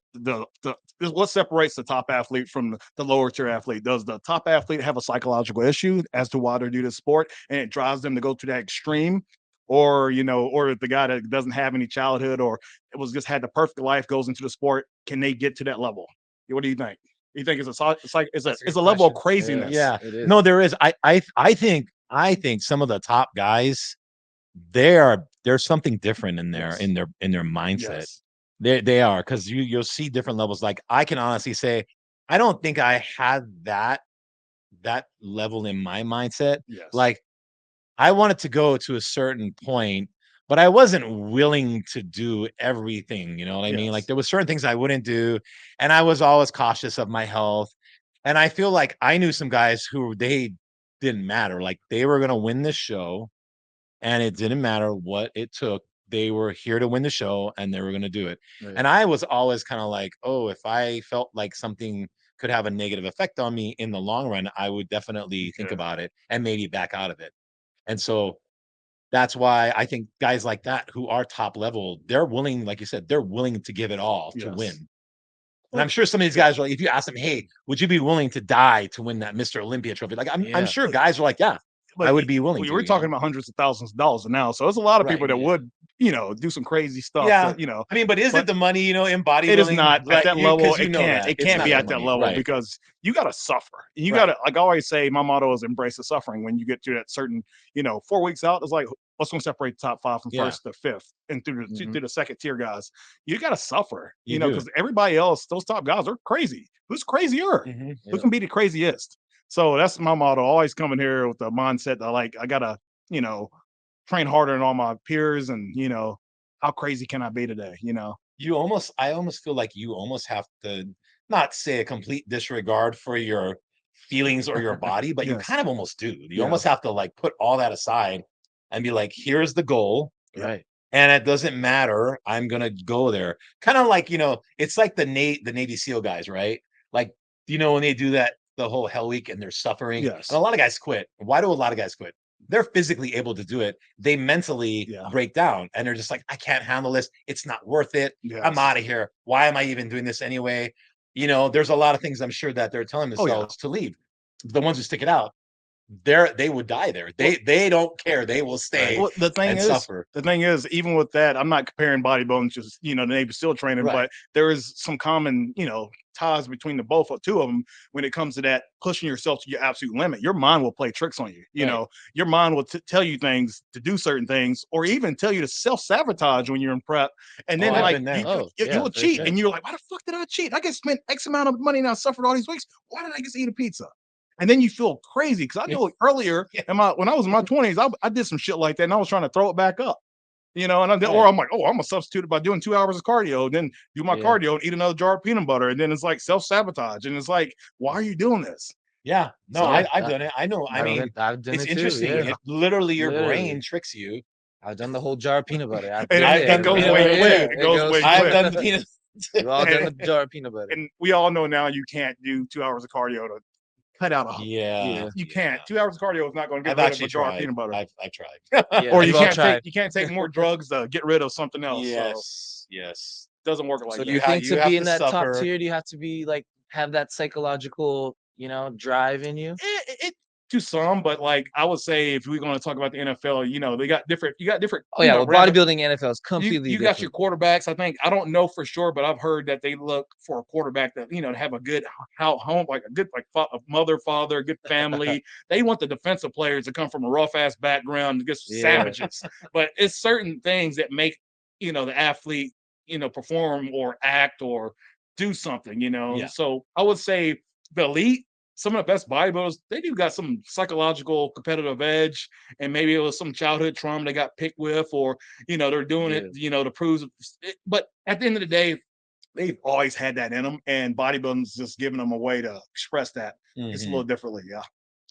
what separates the top athlete from the lower tier athlete? Does the top athlete have a psychological issue as to why they do this sport and it drives them to go to that extreme? Or, or the guy that doesn't have any childhood or it was just had the perfect life goes into the sport, can they get to that level? What do you think? You think it's it's That's a a good level of question. craziness. Yeah. It is. No, there is. I think some of the top guys, there's something different in Yes. their mindset. Yes. They are, because you'll see different levels. Like, I can honestly say, I don't think I had that level in my mindset. Yes. Like, I wanted to go to a certain point, but I wasn't willing to do everything. You know what I mean? Like, Yes. there was certain things I wouldn't do, and I was always cautious of my health. And I feel like I knew some guys who they didn't matter. Like, they were gonna win this show, and it didn't matter what it took. They were here to win the show, and they were gonna do it. Right. And I was always kind of like, oh, if I felt like something could have a negative effect on me in the long run, I would definitely think Yeah. about it and maybe back out of it. And so that's why I think guys like that who are top level, they're willing, like you said, they're willing to give it all to Yes. win. And I'm sure some of these guys are, if you ask them, hey, would you be willing to die to win that Mr. Olympia trophy? Like, I'm Yeah. sure guys are like, yeah, I would be willing We to. were you talking know? about hundreds of thousands of dollars now, so there's a lot of people Right, that yeah. would, do some crazy stuff. Yeah. To, I mean, but is but it the money, in bodybuilding? it is not at Like, that level. 'cause you It know can't. that. It It's can't not be the at that money, level right. because you got to suffer. You Right. got to, like I always say, my motto is embrace the suffering. When you get to that certain, 4 weeks out, it's like what's going to separate the top 5 from Yeah. first to fifth, and through Mhm. the second tier guys. You got to suffer. You do. Because everybody else, those top guys, are crazy. Who's crazier? Mhm. Who Yeah. can be the craziest? So that's my motto. Always coming here with the mindset that, like, I gotta, train harder than all my peers, and how crazy can I be today? I almost feel like you almost have to not say a complete disregard for your feelings or your body, but you Yes. kind of almost do. You Yeah. almost have to, like, put all that aside and be like, here's the goal. Yeah. Right. And it doesn't matter. I'm gonna go there. Kind of like, it's like the Navy SEAL guys, right? Like, when they do that the whole Hell Week and they're suffering, Yes. and a lot of guys quit. Why do a lot of guys quit? They're physically able to do it. They mentally Yeah. break down, and they're just like, I can't handle this. It's not worth it. I'm Yes. out of here. Why am I even doing this anyway? There's a lot of things I'm sure that they're telling Oh, yeah. themselves to leave. The ones who stick it out, they would die there. They don't care. They will stay Well, the thing and is, suffer. even with that, I'm not comparing bodybuilding to just, the Navy SEAL training, Right. but there is some common, ties between the both or two of them when it comes to that pushing yourself to your absolute limit. Your mind will play tricks on you. Right. Your mind will tell you things to do certain things, or even tell you to self-sabotage when you're in prep. And then, I've like, been there. you will for cheat, sure. and you're like, why the fuck did I cheat? I just spent X amount of money and I suffered all these weeks. Why did I just eat a pizza? And then you feel crazy because I know earlier when I was in my 20s, I did some shit like that, and I was trying to throw it back up. And or I'm like, oh, I'm gonna substitute it by doing 2 hours of cardio, then do my Yeah. cardio and eat another jar of peanut butter, and then it's like self-sabotage, and it's like, why are you doing this? Yeah. No, So, I've done it. I know. I mean, I've done it's it too. interesting. Yeah. It literally, your Literally. brain tricks you. I've done the whole jar of peanut butter. I've And been it there. goes Yeah, way yeah, quick. It goes way I've quick. done peanut. We've all done the jar of peanut butter. And we all know now you can't do 2 hours of cardio to cut out a. Yeah. You can't. 2 hours of cardio is not going to I've get rid of actually a jar of tried. peanut butter. I've tried. Yeah, Or you we've all can't tried. take more drugs to get rid of something else. So Yes. Yes. it doesn't work like So that. do you ha- think you to have be to in that top suffer. tier, do you have to be like have that psychological, drive in you? It to some, but like I would say, if we're going to talk about the NFL, they got different. You got different. Oh yeah, well, random- bodybuilding NFL is completely you got your different. quarterbacks. I don't know for sure, but I've heard that they look for a quarterback that to have a good home, like a good mother, father, good family. They want the defensive players to come from a rough ass background, just Yeah. savages. But it's certain things that make the athlete perform or act or do something. Yeah. So I would say the elite. Some of the best bodybuilders, they do got some psychological competitive edge, and maybe it was some childhood trauma they got picked with, or they're doing it, to prove it. But at the end of the day, they've always had that in them, and bodybuilding's just giving them a way to express that. It's a Mhm. little differently, yeah.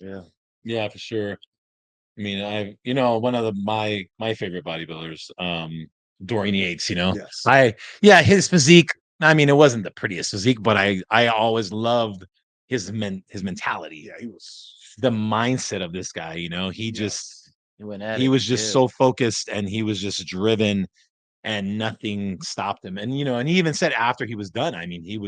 Yeah. Yeah, for sure. I mean, one of my favorite bodybuilders, Dorian Yates, Yes. his physique, I mean, it wasn't the prettiest physique, but I always loved his mentality, Yeah, he was. the mindset of this guy, he Yes. He went at he it. was just Yeah. so focused, and he was just driven, and nothing stopped him. And and he even said after he was done, I mean, he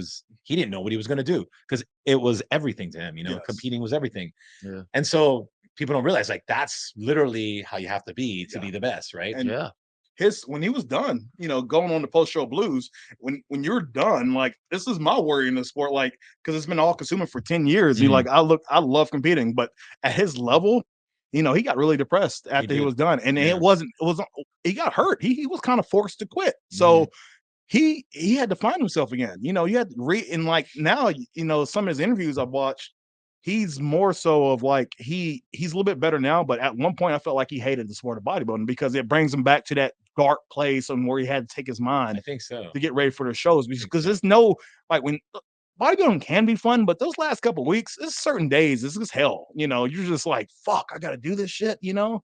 didn't know what he was going to do, because it was everything to him. Yes. Competing was everything. Yeah. And so people don't realize, like, that's literally how you have to be Yeah. be the best, right? And Yeah. when he was done, going on the post show blues, when you're done, like this is my worry in the sport, like because it's been all consuming for 10 years. He Mhm. like I love competing, but at his level, he got really depressed after he did. was done. And Yeah. he got hurt. He was kind of forced to quit. Mhm. So he had to find himself again. You had to and like now, some of his interviews I've watched, he's more so of like he's a little bit better now, but at one point I felt like he hated the sport of bodybuilding because it brings him back to that dark place and where he had to take his I mind think so. to get ready for the shows because so. there's no like when bodybuilding can be fun, but those last couple of weeks, there's certain days, this is hell. You're just like, fuck, I gotta do this shit, Yeah.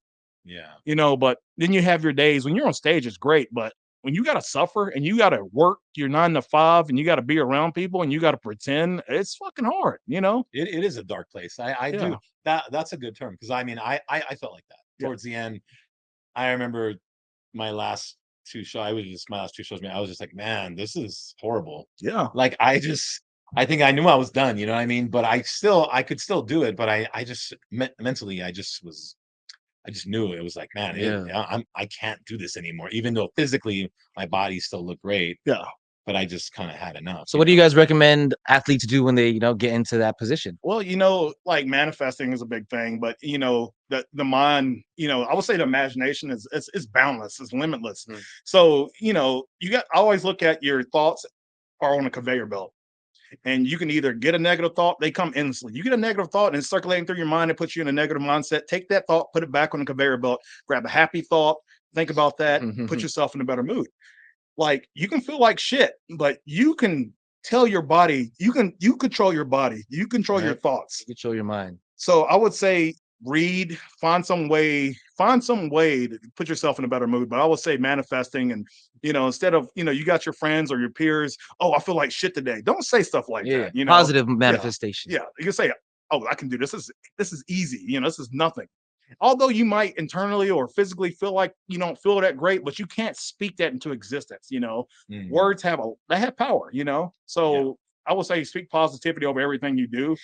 but then you have your days when you're on stage, it's great, but when you gotta suffer and you gotta work your 9 to 5 and you gotta be around people and you gotta pretend, it's fucking hard. It is a dark place. I Yeah. do that's a good term because I mean I felt like that Yeah. towards the end. I remember my last two shows. My last two shows. I was just like, man, this is horrible. Yeah. Like I think I knew I was done. You know what I mean? But I could still do it. But I just mentally, I just knew it was like, man, I can't do this anymore. Even though physically my body still looked great. Yeah. But I just kind of had enough. So what do you guys recommend athletes do when they, get into that position? Well, like manifesting is a big thing, but the mind, I would say the imagination is boundless, it's limitless. Mm. So, I always look at your thoughts are on a conveyor belt. And you can either get a negative thought, they come instantly. You get a negative thought and it's circulating through your mind, it puts you in a negative mindset. Take that thought, put it back on the conveyor belt, grab a happy thought, think about that, put yourself in a better mood. Like you can feel like shit, but you can tell your body, you control your body, you control your thoughts. Control your mind. So I would say read, find some way to put yourself in a better mood. But I would say manifesting and instead of you got your friends or your peers, oh, I feel like shit today. Don't say stuff like that. Positive manifestation. Yeah. You can say, oh, I can do this. This is easy. This is nothing. Although you might internally or physically feel like you don't feel that great, but you can't speak that into existence. Words have power. So I will say speak positivity over everything you do,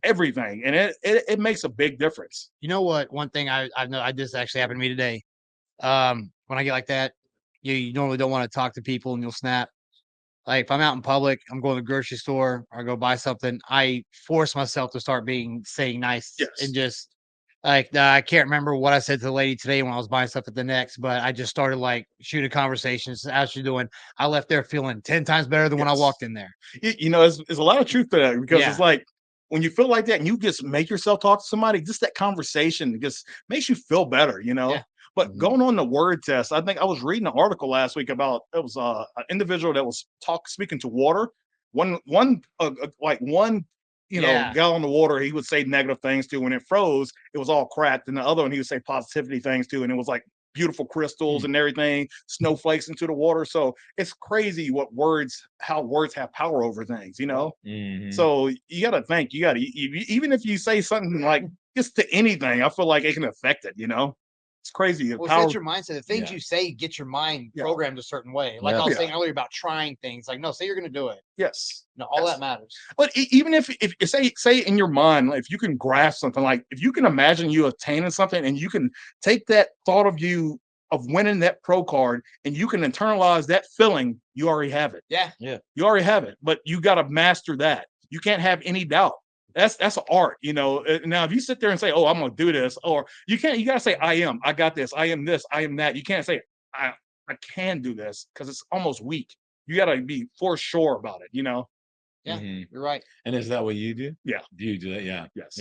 everything, and it makes a big difference. You know what? One thing I've know this actually happened to me today. When I get like that, you normally don't want to talk to people and you'll snap. Like if I'm out in public, I'm going to the grocery store or I go buy something, I force myself to start saying nice and just like I can't remember what I said to the lady today when I was buying stuff at the Next, but I just started like shooting conversations. How's she doing? I left there feeling 10 times better than when I walked in there. There's a lot of truth to that because it's like when you feel like that and you just make yourself talk to somebody, just that conversation just makes you feel better. But going on the word test, I think I was reading an article last week about it was an individual that was speaking to water. One gallon of water, he would say negative things to. When it froze, it was all cracked. And the other one, he would say positivity things to. And it was like beautiful crystals and everything, snowflakes into the water. So it's crazy how words have power over things, So you got to think, even if you say something like just to anything, I feel like it can affect it, It's crazy. Well, it's your mindset. The things you say get your mind programmed a certain way. Like I was saying earlier about trying things. Like, no, say you're going to do it. Yes. No, all that matters. But even if say in your mind, if you can grasp something, like if you can imagine you attaining something and you can take that thought of you of winning that pro card and you can internalize that feeling, you already have it. Yeah. You already have it, but you got to master that. You can't have any doubt. That's an art, Now, if you sit there and say, "Oh, I'm gonna do this," or you can't, you gotta say, I got this, I am this, I am that." You can't say, I can do this," because it's almost weak. You gotta be for sure about it, Yeah, you're right. And is that what you do? Yeah. Do you do that? Yeah. Yes.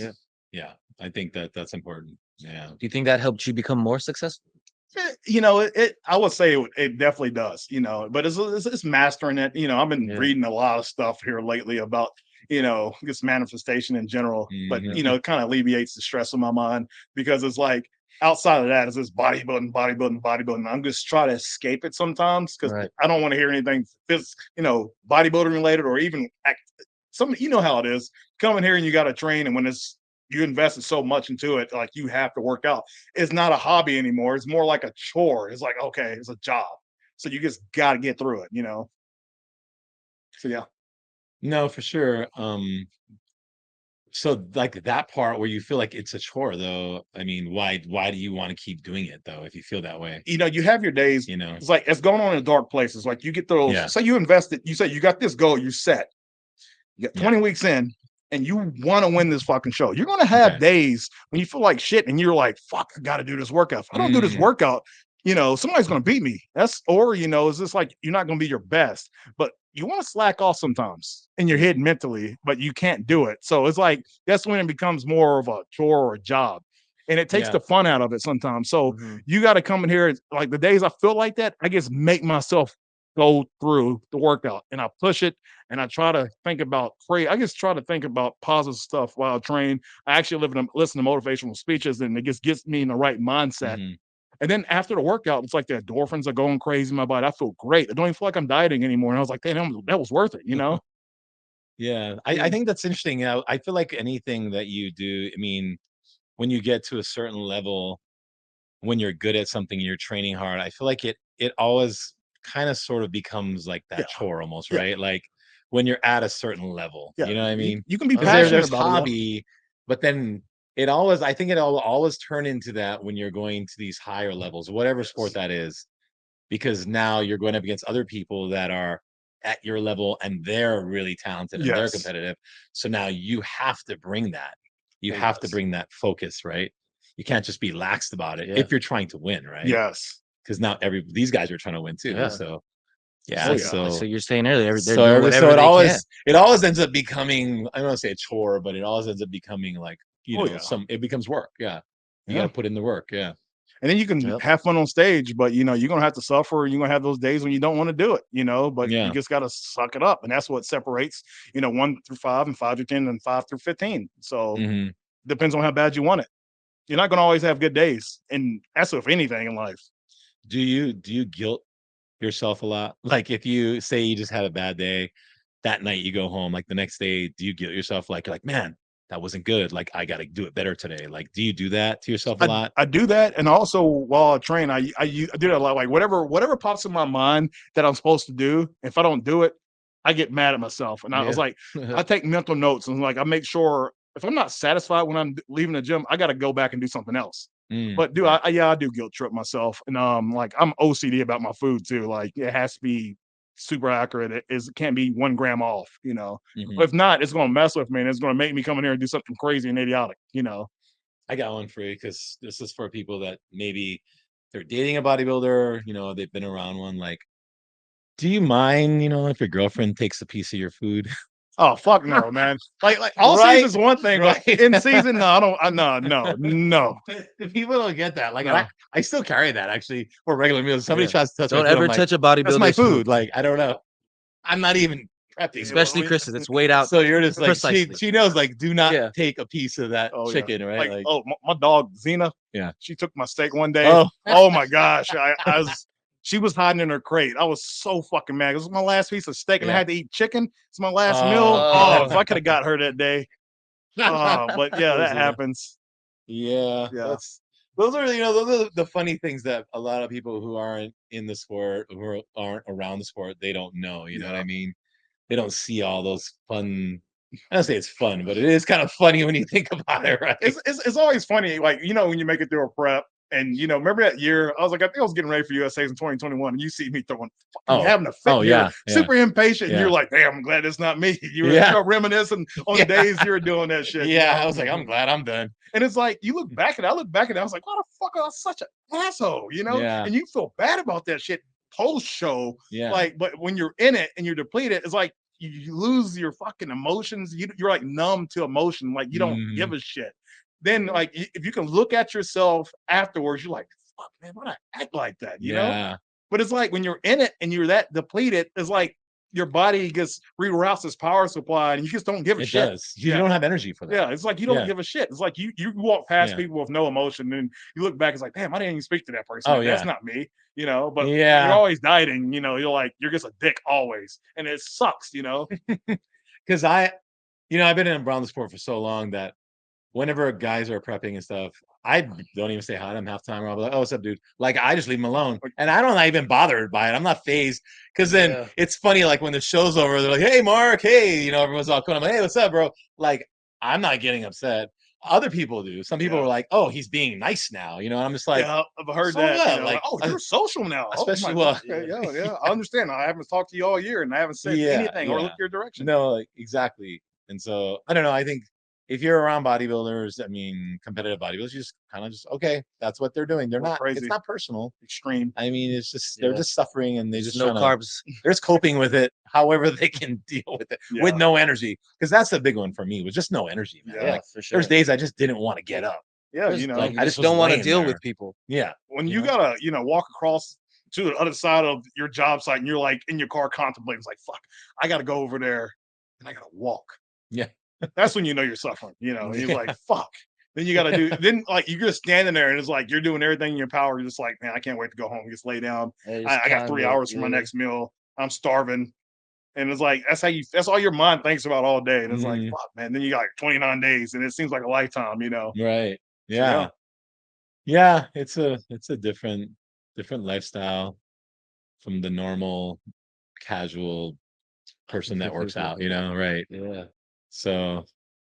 Yeah. I think that's important. Yeah. Do you think that helped you become more successful? I would say it definitely does, but it's mastering it. I've been reading a lot of stuff here lately about this manifestation in general, but it kind of alleviates the stress on my mind because it's like outside of that is this bodybuilding. I'm just trying to escape it sometimes because I don't want to hear anything bodybuilding related or even how it is coming here and you got to train, and when you invested so much into it, like you have to work out. It's not a hobby anymore. It's more like a chore. It's like, okay, it's a job. So you just got to get through it, So yeah. No, for sure. So like that part where you feel like it's a chore though, I mean, why do you want to keep doing it though if you feel that way? You know, you have your days. You know? It's like it's going on in dark places. Like you get those. Yeah. Say you invested. You say you got this goal. You set. You got 20 Yeah. weeks in, and you want to win this fucking show. You're gonna have Okay. days when you feel like shit, and you're like, "Fuck, I got to do this workout. If I don't do this workout, you know, somebody's gonna beat me." Or you know, it's just like you're not gonna be your best, but you want to slack off sometimes in your head mentally, but you can't do it. So it's like that's when it becomes more of a chore or a job, and it takes Yeah. the fun out of it sometimes. So Mhm. you got to come in here. Like the days I feel like that, I just make myself go through the workout, and I push it, and I try to think about I just try to think about positive stuff while I train. I actually listen to motivational speeches, and it just gets me in the right mindset. Mhm. And then after the workout, it's like the endorphins are going crazy in my body. I feel great. I don't even feel like I'm dieting anymore. And I was like, damn, that was worth it, you know? Yeah. I think that's interesting. I feel like anything that you do, I mean, when you get to a certain level, when you're good at something, you're training hard, I feel like it always kind of sort of becomes like that Yeah. chore almost, Yeah. right? Like when you're at a certain level, Yeah. you know what I mean? You can be Because passionate there's about it. hobby, but then I think it'll always turn into that when you're going to these higher levels, whatever sport that is, because now you're going up against other people that are at your level and they're really talented and they're Yes. competitive. So now you have to bring that. You Oh, have to yes. bring that focus, right? You can't just be laxed about it Yeah. if you're trying to win, right? Yes. Because now these guys are trying to win too. Yeah. So Yeah, Oh, like yeah. so you're saying earlier, they're so doing whatever it they can. always ends up becoming, I don't want to say a chore, but it always ends up becoming like, Oh, yeah. it becomes work. Yeah. You Yeah. got to put in the work. Yeah. And then you can Yep. have fun on stage, but you know, you're gonna have to suffer. You're gonna have those days when you don't want to do it, you know, but you Yeah. just gotta suck it up. And that's what separates, you know, 1 through 5 and 5 through 10 and 5 through 15. So hmm depends on how bad you want it. You're not gonna always have good days. And that's with anything in life. Do you guilt yourself a lot? Like if you say you just had a bad day, that night you go home, like the next day, do you guilt yourself? Like you're like, man, that wasn't good. Like I got to do it better today. Like, do you do that to yourself a lot? I do that, and also while I train, I do that a lot. Like whatever pops in my mind that I'm supposed to do, if I don't do it, I get mad at myself. And I was like, I take mental notes, and like I make sure if I'm not satisfied when I'm leaving the gym, I got to go back and do something else. But I do guilt trip myself, and like I'm OCD about my food too. Like it has to be super accurate. It can't be 1 gram off, you know. Mhm. If not, it's gonna mess with me, and it's gonna make me come in here and do something crazy and idiotic, you know. I got one for you because this is for people that maybe they're dating a bodybuilder, they've been around one. Like, do you mind, if your girlfriend takes a piece of your food? Oh fuck no, man! Like all Right, season's one thing, right. but in season, no, I don't. No. People don't get that. Like, No. I still carry that actually for regular meals. Somebody Yeah. tries to touch my Don't food, I'm ever like, touch a that's my bodybuilder's food. Like, I don't know. I'm not even prepping. especially Chris's. It's weighed out. So you're just like precisely. she knows, like, do not Yeah. take a piece of that Oh, yeah. chicken, right? Like, my dog Xena. Yeah. She took my steak one day. Oh. Oh my gosh, she was hiding in her crate. I was so fucking mad. This was my last piece of steak, and I Yeah. had to eat chicken. It's my last Oh. meal. Oh. If I could have got her that day. But yeah, that happens. Yeah, Yeah. those are the funny things that a lot of people who aren't in the sport, who aren't around the sport, they don't know. You know what I mean? They don't see all those fun. I don't say it's fun, but it is kind of funny when you think about it, right? It's always funny, like, you know, when you make it through a prep. And you know, remember that year? I was like, I think I was getting ready for USA's in 2021, and you see me having a fit. Oh, yeah, super impatient. yeah. And you're like, damn, I'm glad it's not me. You were reminiscing on the days you were doing that shit. Yeah, you know? I was like, I'm glad I'm done. And it's like you look back at it. I look back at it. I was like, why the fuck am I such an asshole? You know? Yeah. And you feel bad about that shit post show. Yeah, Like, but when you're in it and you're depleted, it's like you lose your fucking emotions. You're like numb to emotion. Like you don't give a shit. Then, like, if you can look at yourself afterwards, you're like, fuck, man, why did I act like that? You know? But it's like when you're in it and you're that depleted, it's like your body gets reroutes its power supply and you just don't give a it shit. does. You don't have energy for that. Yeah, it's like you don't Yeah. give a shit. It's like you walk past Yeah. people with no emotion and you look back, it's like, damn, I didn't even speak to that person. Oh, Like, yeah. that's not me, you know. But Yeah. you're always dieting, you know, you're just a dick always. And it sucks, you know. Because I've been around the sport for so long that whenever guys are prepping and stuff, I don't even say hi to them half the time. I'll be like, "Oh, what's up, dude?" Like I just leave them alone, and I don't even bothered by it. I'm not phased because then it's funny. Like when the show's over, they're like, "Hey, Mark, hey," everyone's all coming. I'm like, "Hey, what's up, bro?" Like I'm not getting upset. Other people do. Some people are like, "Oh, he's being nice now," and I'm just like, yeah, I've heard so that. what? Like, oh, you're social now. Oh especially my God. Okay, yeah. I understand. I haven't talked to you all year, and I haven't said anything or looked your direction. No, like, exactly. And so I don't know. I think if you're around bodybuilders, I mean, competitive bodybuilders, you just kind of just okay, that's what they're doing. They're We're not. It's crazy, not personal. extreme. I mean, it's just they're just suffering and they Just just no trying to. carbs. They're just coping with it, however they can deal with it, with Yeah. no energy. Because that's the big one for me was just no energy, man. Yeah, Like for sure. there's days I just didn't want to get up. Yeah, Just, like you I just just was don't want to laying deal there. with people. Yeah. when you you know? gotta, walk across to the other side of your job site, and you're like in your car contemplating, it's like, fuck, I gotta go over there, and I gotta walk. Yeah. That's when you know you're suffering. And you're like, Yeah. fuck. Then you gotta do. Then like you're just standing there, and it's like you're doing everything in your power. You're just like, man, I can't wait to go home. Just lay down. I got 3 hours for my next meal. I'm starving. And it's like that's all your mind thinks about all day. And it's like, Mhm. fuck, man. Then you got like 29 days, and it seems like a lifetime. Right. So, yeah. Yeah. It's a different lifestyle from the normal casual person that works out, right. Yeah. So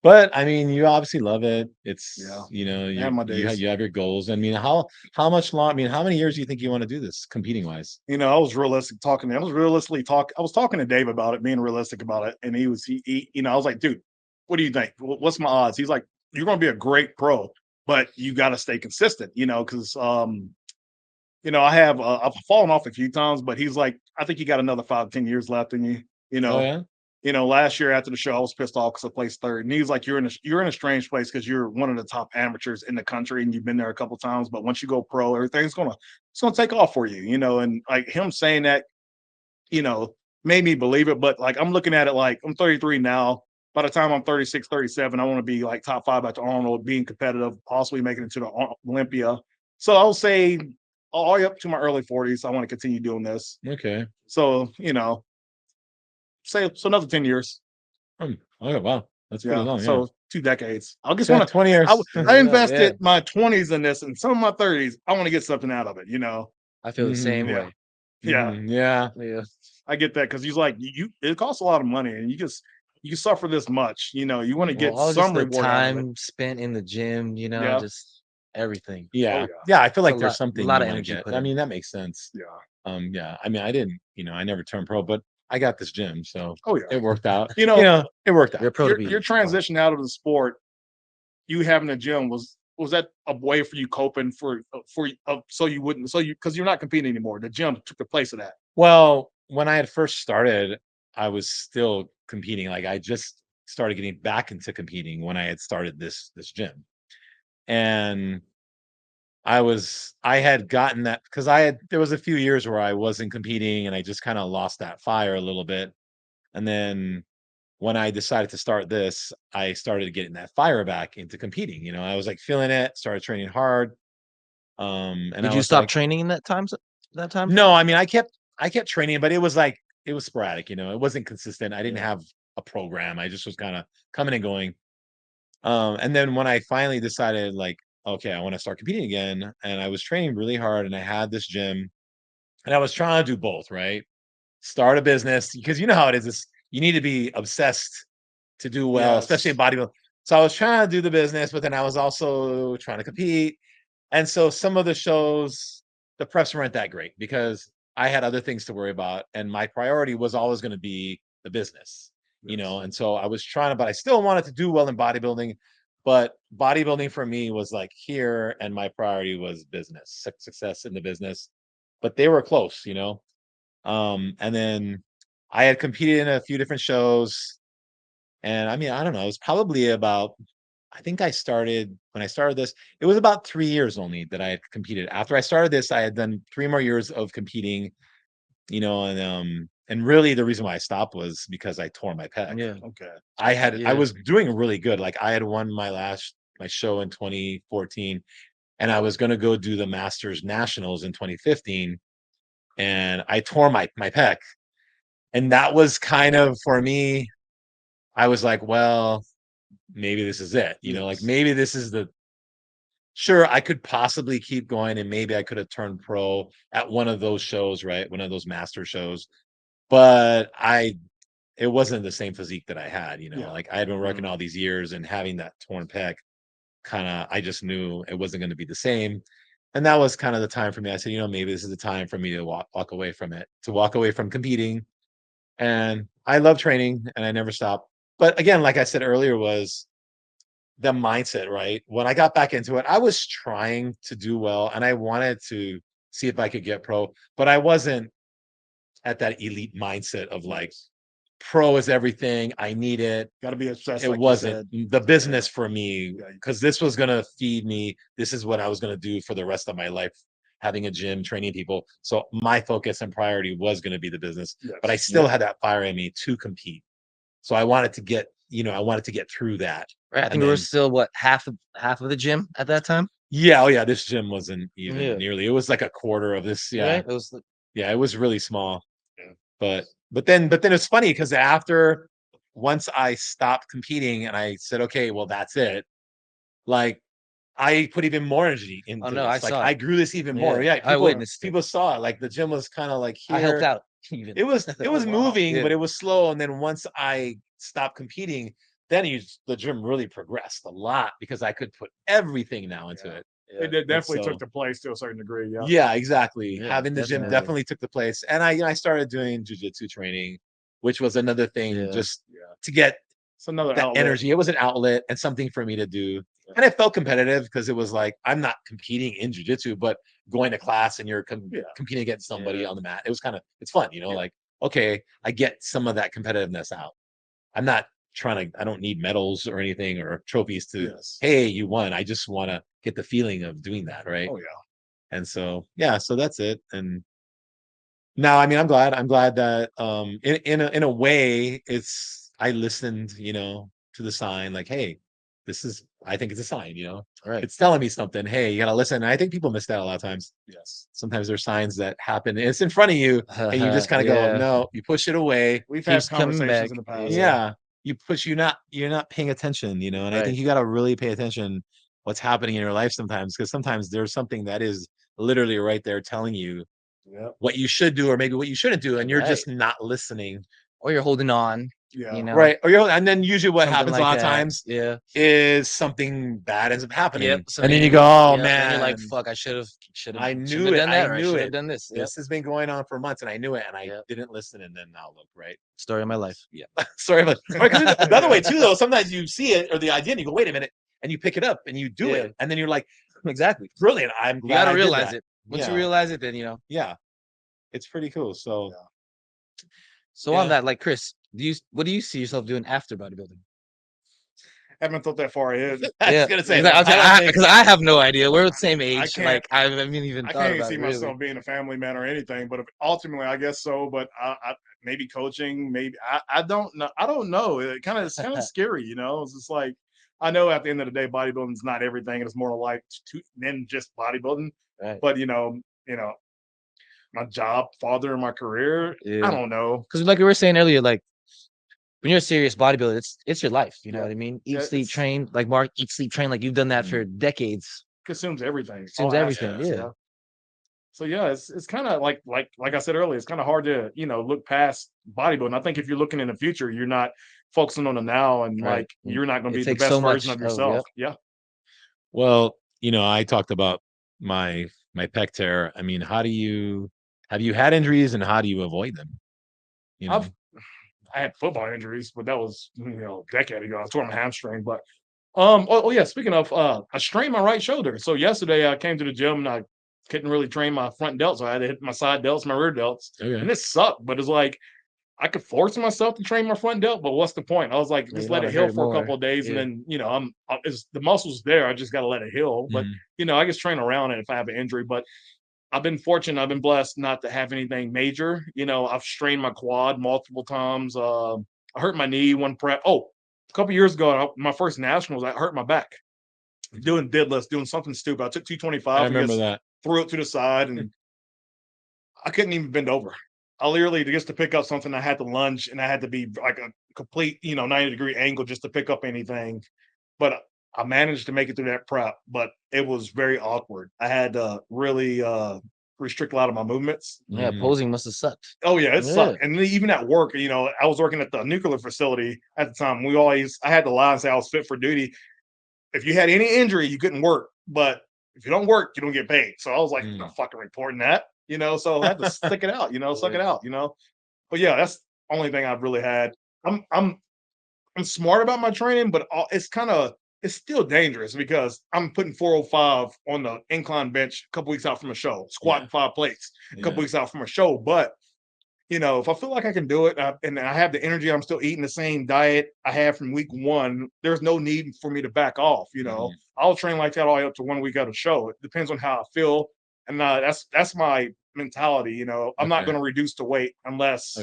but I mean you obviously love it. It's Yeah. I you have my you days. you have your goals. I mean, how much long I mean, how many years do you think you want to do this competing wise? I was I was talking to Dave about it, being realistic about it. And I was like, dude, what do you think? What's my odds? He's like, you're going to be a great pro, but you got to stay consistent, because, I've fallen off a few times, but he's like, I think you got another 5, 10 years left in you, Oh yeah. last year after the show, I was pissed off because I placed third. And he's like, you're in a strange place because you're one of the top amateurs in the country and you've been there a couple times. But once you go pro, it's gonna take off for you, And like him saying that, you know, made me believe it. But like I'm looking at it like I'm 33 now. By the time I'm 36, 37, I want to be like top 5 at the Arnold, being competitive, possibly making it to the Olympia. So I'll say all the way up to my early 40s, I want to continue doing this. Okay. So, say so another 10 years. Okay, wow. That's pretty long. So 2 decades. I just Yeah. want to 20 years. I invested Yeah. my 20s in this and some of my 30s. I want to get something out of it, I feel the same Yeah. way. Yeah. Yeah. Yeah. I get that because he's like it costs a lot of money and you suffer this much, you want to get Well, all some just the reward out of it. time spent in the gym, Yeah. just everything. Yeah. yeah. Yeah. I feel like a there's lot- something lot you of wanna energy get. put I in. mean, that makes sense. Yeah. Yeah. I mean, I didn't, I never turned pro, but I got this gym, so Oh yeah. it worked out. You know, It worked out. You're a pro to be. Your transition out of the sport, you having a gym was that a way for you coping so you wouldn't because you're not competing anymore. The gym took the place of that. Well, when I had first started, I was still competing. Like I just started getting back into competing when I had started this gym. And I had gotten that because there was a few years where I wasn't competing and I just kind of lost that fire a little bit. And then when I decided to start this, I started getting that fire back into competing. I was like feeling it, started training hard. And Did I you was stop like, training in that time? That time? no, I mean, I kept training, but it was like it was sporadic. It wasn't consistent. I didn't Yeah. have a program. I just was kind of coming and going. And then when I finally decided, like, okay, I want to start competing again, and I was training really hard, and I had this gym, and I was trying to do both, right? Start a business because you know how it is. You need to be obsessed to do well, especially in Yes. bodybuilding. So I was trying to do the business, but then I was also trying to compete. And so some of the shows, the press weren't that great because I had other things to worry about. And my priority was always going to be the business. And so I was trying to, but I still wanted to do well in bodybuilding. But bodybuilding for me was like here, and my priority was business, success in the business. But they were close. And then I had competed in a few different shows. And I mean, I don't know, it was probably about I think when I started this, it was about 3 years only that I had competed. After I started this, I had done 3 more years of competing, and really the reason why I stopped was because I tore my pec. Yeah. Okay. I Yeah. was doing really good. Like I had won my show in 2014, and I was gonna go do the Masters Nationals in 2015, and I tore my pec. And that was kind of for me, I was like, well, maybe this is it. Like Yes. maybe this is sure, I could possibly keep going and maybe I could have turned pro at one of those shows, right? One of those master shows. But it wasn't the same physique that I had, Yeah. like I had been working Mhm. all these years and having that torn pec kind of, I just knew it wasn't going to be the same. And that was kind of the time for me. I said, maybe this is the time for me to walk away from it, to walk away from competing. And I love training and I never stopped. But again, like I said earlier, was the mindset, right? When I got back into it, I was trying to do well and I wanted to see if I could get pro, but I wasn't at that elite mindset of like pro is everything. I need it. Got to be obsessed, It like you wasn't said. the business for me because this was going to feed me. This is what I was going to do for the rest of my life, having a gym, training people. So my focus and priority was going to be the business, but I Yes. still had that fire in me to compete. So I wanted to get, I wanted to get through that. Right. I And think we were then- still what half of the gym at that time. Yeah. Oh yeah. This gym wasn't even Yeah. nearly, it was like a quarter of this. Yeah. Right. It was Yeah. It was really small. Yeah. But then it's funny because once I stopped competing and I said, okay, well, that's it. Like I put even more energy into no, this. I Like saw I it. grew this even more. Yeah, Yeah. I witnessed it. People saw it. Like the gym was kind of like here. I helped out. Even. It was wow. moving, Yeah. but it was slow. And then once I stopped competing, then the gym really progressed a lot because I could put everything now into Yeah. it. It definitely so- took the place to a certain degree. Yeah. Yeah, exactly. Yeah, Having the gym definitely. definitely took the place. And I started doing jujitsu training, which was another thing Yeah. just Yeah. to get It's another that outlet. energy. It was an outlet and something for me to do. And I felt competitive because it was like I'm not competing in jujitsu, but going to class and you're competing against somebody Yeah. on the mat. It was it's fun, like, okay, I get some of that competitiveness out. I'm not I don't need medals or anything or trophies to, Yes. hey, you won. I just want to get the feeling of doing that. Right. Oh yeah. And so, yeah, so that's it. And now, I mean, I'm glad that, in a way I listened, to the sign, like, hey, I think it's a sign, Right. it's telling me something. Hey, you got to listen. And I think people miss that a lot of times. Yes. Sometimes there's signs that happen and it's in front of you and you just kind of go, Yeah. no, you push it away. We've Keeps had coming conversations back. in the past. Yeah. You're not paying attention, and I Right. think you got to really pay attention what's happening in your life sometimes, because sometimes there's something that is literally right there telling you Yep. what you should do or maybe what you shouldn't do, and you're just Right. not listening. Or you're holding on. Yeah. You know. Right. And then usually what Something happens like a lot of that. times Yeah. is something bad ends up happening. Yep. And then you go, oh man, And you're like, fuck, I should have I shouldn't knew have it. done that, I or I knew should it. have done this. Yep. This has been going on for months and I knew it and I Yep. didn't listen, and then now look, right? Story of my life. Yeah. Sorry, but the other way too, though, sometimes you see it or the idea and you go, wait a minute, and you pick it up and you do Yeah. it. And then you're like, Exactly. brilliant. I'm You glad gotta I did realize that. it. Once you Yeah. realize it, then Yeah. It's pretty cool. So So Yeah. on that, like Chris, what do you see yourself doing after bodybuilding? Haven't thought that far ahead. I was gonna say because I have no idea. We're the same age. can't- Like I haven't even I thought can't even about see it. Really. myself being a family man or anything, but ultimately, I guess so. But I maybe coaching, maybe I don't know. I don't know. It's kind of scary, It's just like I know at the end of the day, bodybuilding is not everything, and it's more like than just bodybuilding. Right. But my job, father, and my career. Yeah. I don't know. Because like we were saying earlier, like when you're a serious bodybuilder, it's your life. You know Yeah. what I mean? Eat, Yeah, sleep, it's- train. Like Mark, eat, sleep, train. Like you've done that for decades. Consumes everything. Consumes all everything, aspects, yeah. So yeah, it's kind of like I said earlier, it's kind of hard to look past bodybuilding. I think if you're looking in the future, you're not focusing on the now, and Right. like you're not going to It be the takes best so version much of of- yourself. yep. Yeah. Well, I talked about my pec tear. I mean, have you had injuries and how do you avoid them? I had football injuries, but that was a decade ago. I tore my hamstring, but oh yeah, speaking of I strained my right shoulder. So yesterday I came to the gym and I couldn't really train my front delts. So I had to hit my side delts, my rear delts. Okay. And this sucked, but it's like I could force myself to train my front delt, but what's the point? I was like, Yeah, just you let wanna it heal hurt for a more. couple of days, Yeah. and then it's the muscles there. I just got to let it heal. But Mhm. I just train around it if I have an injury. But I've been fortunate. I've been blessed not to have anything major. I've strained my quad multiple times. I hurt my knee one prep. Oh, a couple years ago, my first nationals, I hurt my back doing deadlifts, doing something stupid. I took 225. I remember that. Threw it to the side, and I couldn't even bend over. I literally, just to pick up something, I had to lunge, and I had to be like a complete 90-degree angle just to pick up anything. But I managed to make it through that prep, but it was very awkward. I had to really restrict a lot of my movements. Yeah, posing must have sucked. Oh yeah, it Yeah. sucked. And then even at work, I was working at the nuclear facility at the time. I had to lie and say I was fit for duty. If you had any injury, you couldn't work. But if you don't work, you don't get paid. So I was like, I'm not fucking reporting that, so I had to stick it out, suck it out, But yeah, that's the only thing I've really had. I'm smart about my training, but it's still dangerous because I'm putting 405 on the incline bench a couple weeks out from a show, squatting 5 plates a couple weeks out from a show. But if I feel like I can do it and I have the energy, I'm still eating the same diet I had from week 1. There's no need for me to back off. I'll train like that all the way up to 1 week out of show. It depends on how I feel, and that's my mentality. I'm not going to reduce the weight unless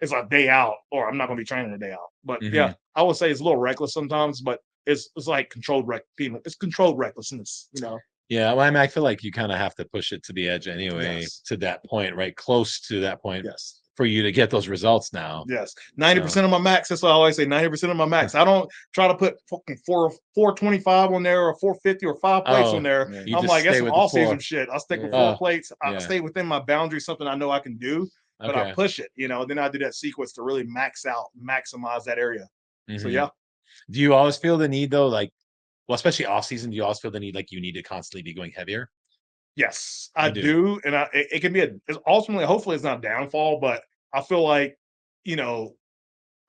it's a day out, or I'm not going to be training a day out. But yeah, I would say it's a little reckless sometimes, but it's like it's controlled recklessness. Yeah, well, I mean, I feel like you kind of have to push it to the edge anyway, Yes. to that point, right? Close to that point Yes. for you to get those results Yes. 90% of my max. That's what I always say. 90% of my max. I don't try to put fucking 425 on there or 450 or 5 plates on there. You I'm just like, that's stay some with the off-season 4. shit. I'll stick with Yeah. 4 plates. I Yeah. stay within my boundary, something I know I can do, but I Okay. push it, then I do that sequence to really maximize that area. So Mhm. yeah. Do you always feel the need though, like, well, especially off season, do you always feel the need like you need to constantly be going heavier? Yes, I You do. do. And it can be it's ultimately, hopefully it's not a downfall, but I feel like,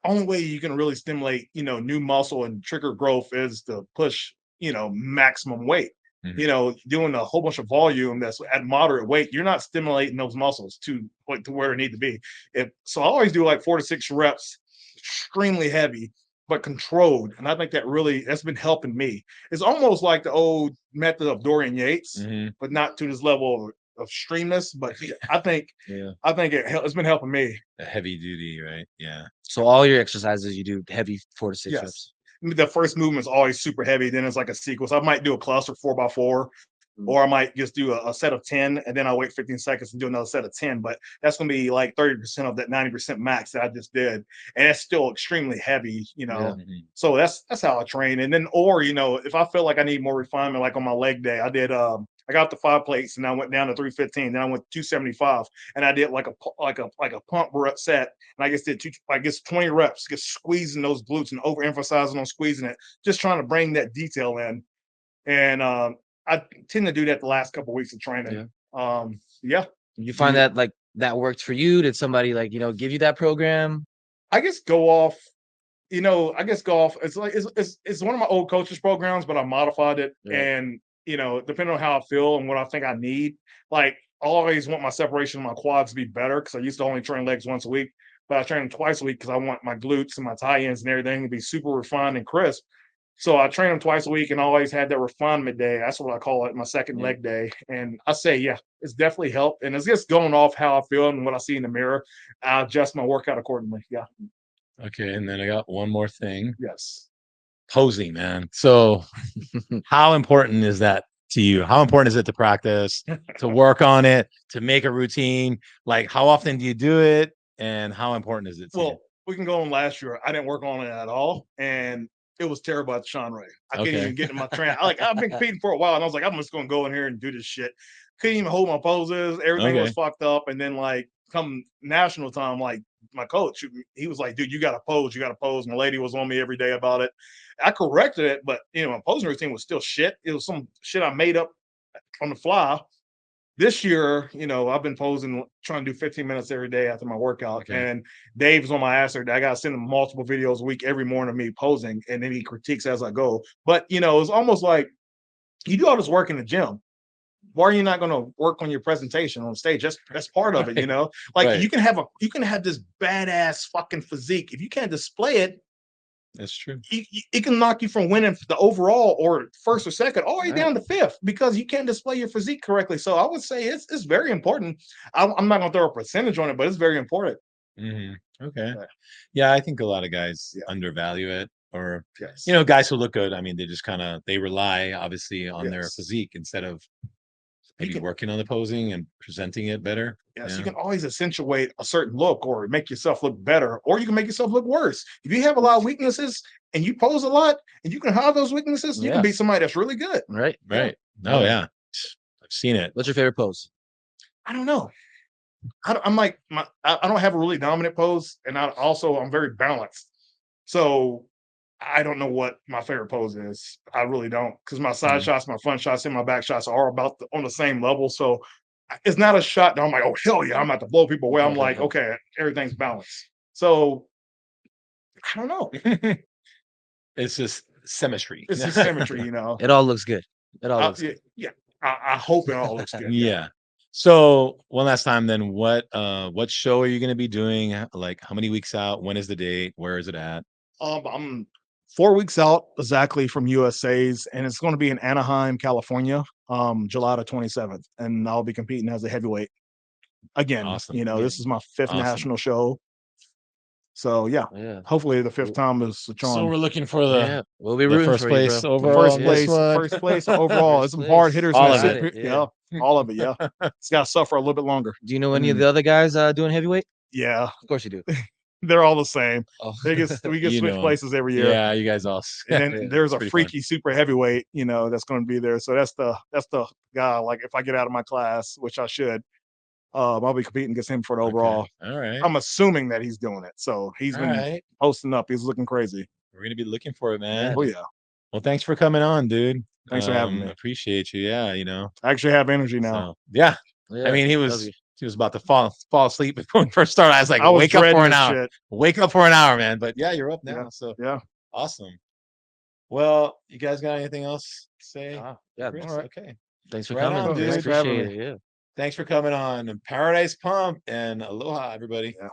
only way you can really stimulate, new muscle and trigger growth is to push, maximum weight. Doing a whole bunch of volume that's at moderate weight, you're not stimulating those muscles to where they need to be. So I always do like 4 to 6 reps, extremely heavy, but controlled. And I think that's been helping me. It's almost like the old method of Dorian Yates, but not to this level of extremeness. But I think it's been helping me. A heavy duty, right? Yeah. So all your exercises, you do heavy 4 to 6 Yes. reps. The first movement is always super heavy. Then it's like a sequence. I might do a cluster 4x4, or I might just do a set of 10, and then I'll wait 15 seconds and do another set of 10. But that's going to be like 30% of that 90% max that I just did, and it's still extremely heavy. So that's how I train. And then, or if I feel like I need more refinement, like on my leg day, I did. I got the 5 plates and I went down to 315. Then I went to 275, and I did like a pump set. And I just did 20 reps, just squeezing those glutes and overemphasizing on squeezing it, just trying to bring that detail in. And I tend to do that the last couple of weeks of training. Yeah. You find that like that worked for you? Did somebody give you that program? I guess go off. It's like it's one of my old coaches programs, but I modified it. Yeah. And depending on how I feel and what I think I need, like I always want my separation of my quads to be better, because I used to only train legs once a week, but I train them twice a week because I want my glutes and my tie-ins and everything to be super refined and crisp. So I train them twice a week and always had that refinement day. That's what I call it, my second leg day. And I say, yeah, it's definitely helped. And it's just going off how I feel and what I see in the mirror. I adjust my workout accordingly. Yeah. Okay. And then I got one more thing. Yes. Posing, man. So how important is that to you? How important is it to practice, to work on it, to make a routine? Like, how often do you do it? And how important is it to you? Well, we can go on last year. I didn't work on it at all. And it was terrible at Sean Ray. I couldn't even get in my train. I've been competing for a while, and I was like, I'm just gonna go in here and do this shit. Couldn't even hold my poses. Everything was fucked up. And then come national time, like my coach, he was like, dude, you gotta pose, My lady was on me every day about it. I corrected it, but my posing routine was still shit. It was some shit I made up on the fly. This year, I've been posing, trying to do 15 minutes every day after my workout. Okay. And Dave's on my ass every day. I got to send him multiple videos a week, every morning of me posing, and then he critiques as I go. But, it's almost like you do all this work in the gym. Why are you not going to work on your presentation on stage? That's part of it, Like you can have this badass fucking physique. If you can't display it, That's true. it can knock you from winning the overall or first or second all the way down to 5th, because you can't display your physique correctly. So I would say it's very important. I'm not going to throw a percentage on it, but it's very important. Okay. Yeah, I think a lot of guys undervalue it, or Yes. guys who look good. I mean, they just they rely obviously on their physique instead of maybe working on the posing and presenting it better. Yes, you can always accentuate a certain look or make yourself look better, or you can make yourself look worse. If you have a lot of weaknesses and you pose a lot and you can hide those weaknesses, you can be somebody that's really good. Right. Oh yeah, I've seen it. What's your favorite pose? I don't know. I'm like I don't have a really dominant pose, and I'm very balanced. So I don't know what my favorite pose is. I really don't, because my side shots, my front shots, and my back shots are about on the same level. So it's not a shot that I'm like, oh hell yeah, I'm about to blow people away. I'm like, okay, everything's balanced. So I don't know. It's just symmetry. It's just symmetry, you know. It all looks good. It all looks Yeah, good. yeah. I hope it all looks good. Yeah. So one last time, then what show are you going to be doing? Like, how many weeks out? When is the date? Where is it at? I'm 4 weeks out exactly from USA's, and it's going to be in Anaheim, California, July the 27th, and I'll be competing as a heavyweight again. Awesome. You know, Yeah. this is my fifth Awesome. national show, so yeah, Yeah. hopefully the fifth time is the So charm. we're looking for Yeah. We'll be the rooting first for you, place bro. overall. First on this place, one. first place overall. There's First some hard place. hitters. All in of that it, super- yeah. yeah, all of it. Yeah, it's got to suffer a little bit longer. Do you know any of the other guys doing heavyweight? Yeah, Of course you do. they're all the same. Oh. We get You switch know, places every year. Yeah, you guys all. And then Yeah, there's it's a pretty fun. freaky super heavyweight, you know, that's going to be there. So that's the guy. Like if I get out of my class, which I should, I'll be competing against him for the overall. Okay. All right. I'm assuming that he's doing it. So he's All been right. posting up. He's looking crazy. We're gonna be looking for it, man. Oh yeah. Well, thanks for coming on, dude. Thanks for having me. Appreciate you. Yeah, you know. I actually have energy now. So, yeah. Yeah, I mean, he love was you. about to fall asleep before we first started. I was like, I was wake up dreading for an this hour. shit. Wake up for an hour, man. But yeah, you're up now. Yeah. So Yeah. awesome. Well, you guys got anything else to say? Yeah. Chris? all right. Okay. Thanks for Right coming. on, dude. Thanks for having Appreciate it. Yeah. Thanks for coming on Paradise Pump, and aloha, everybody. Yeah.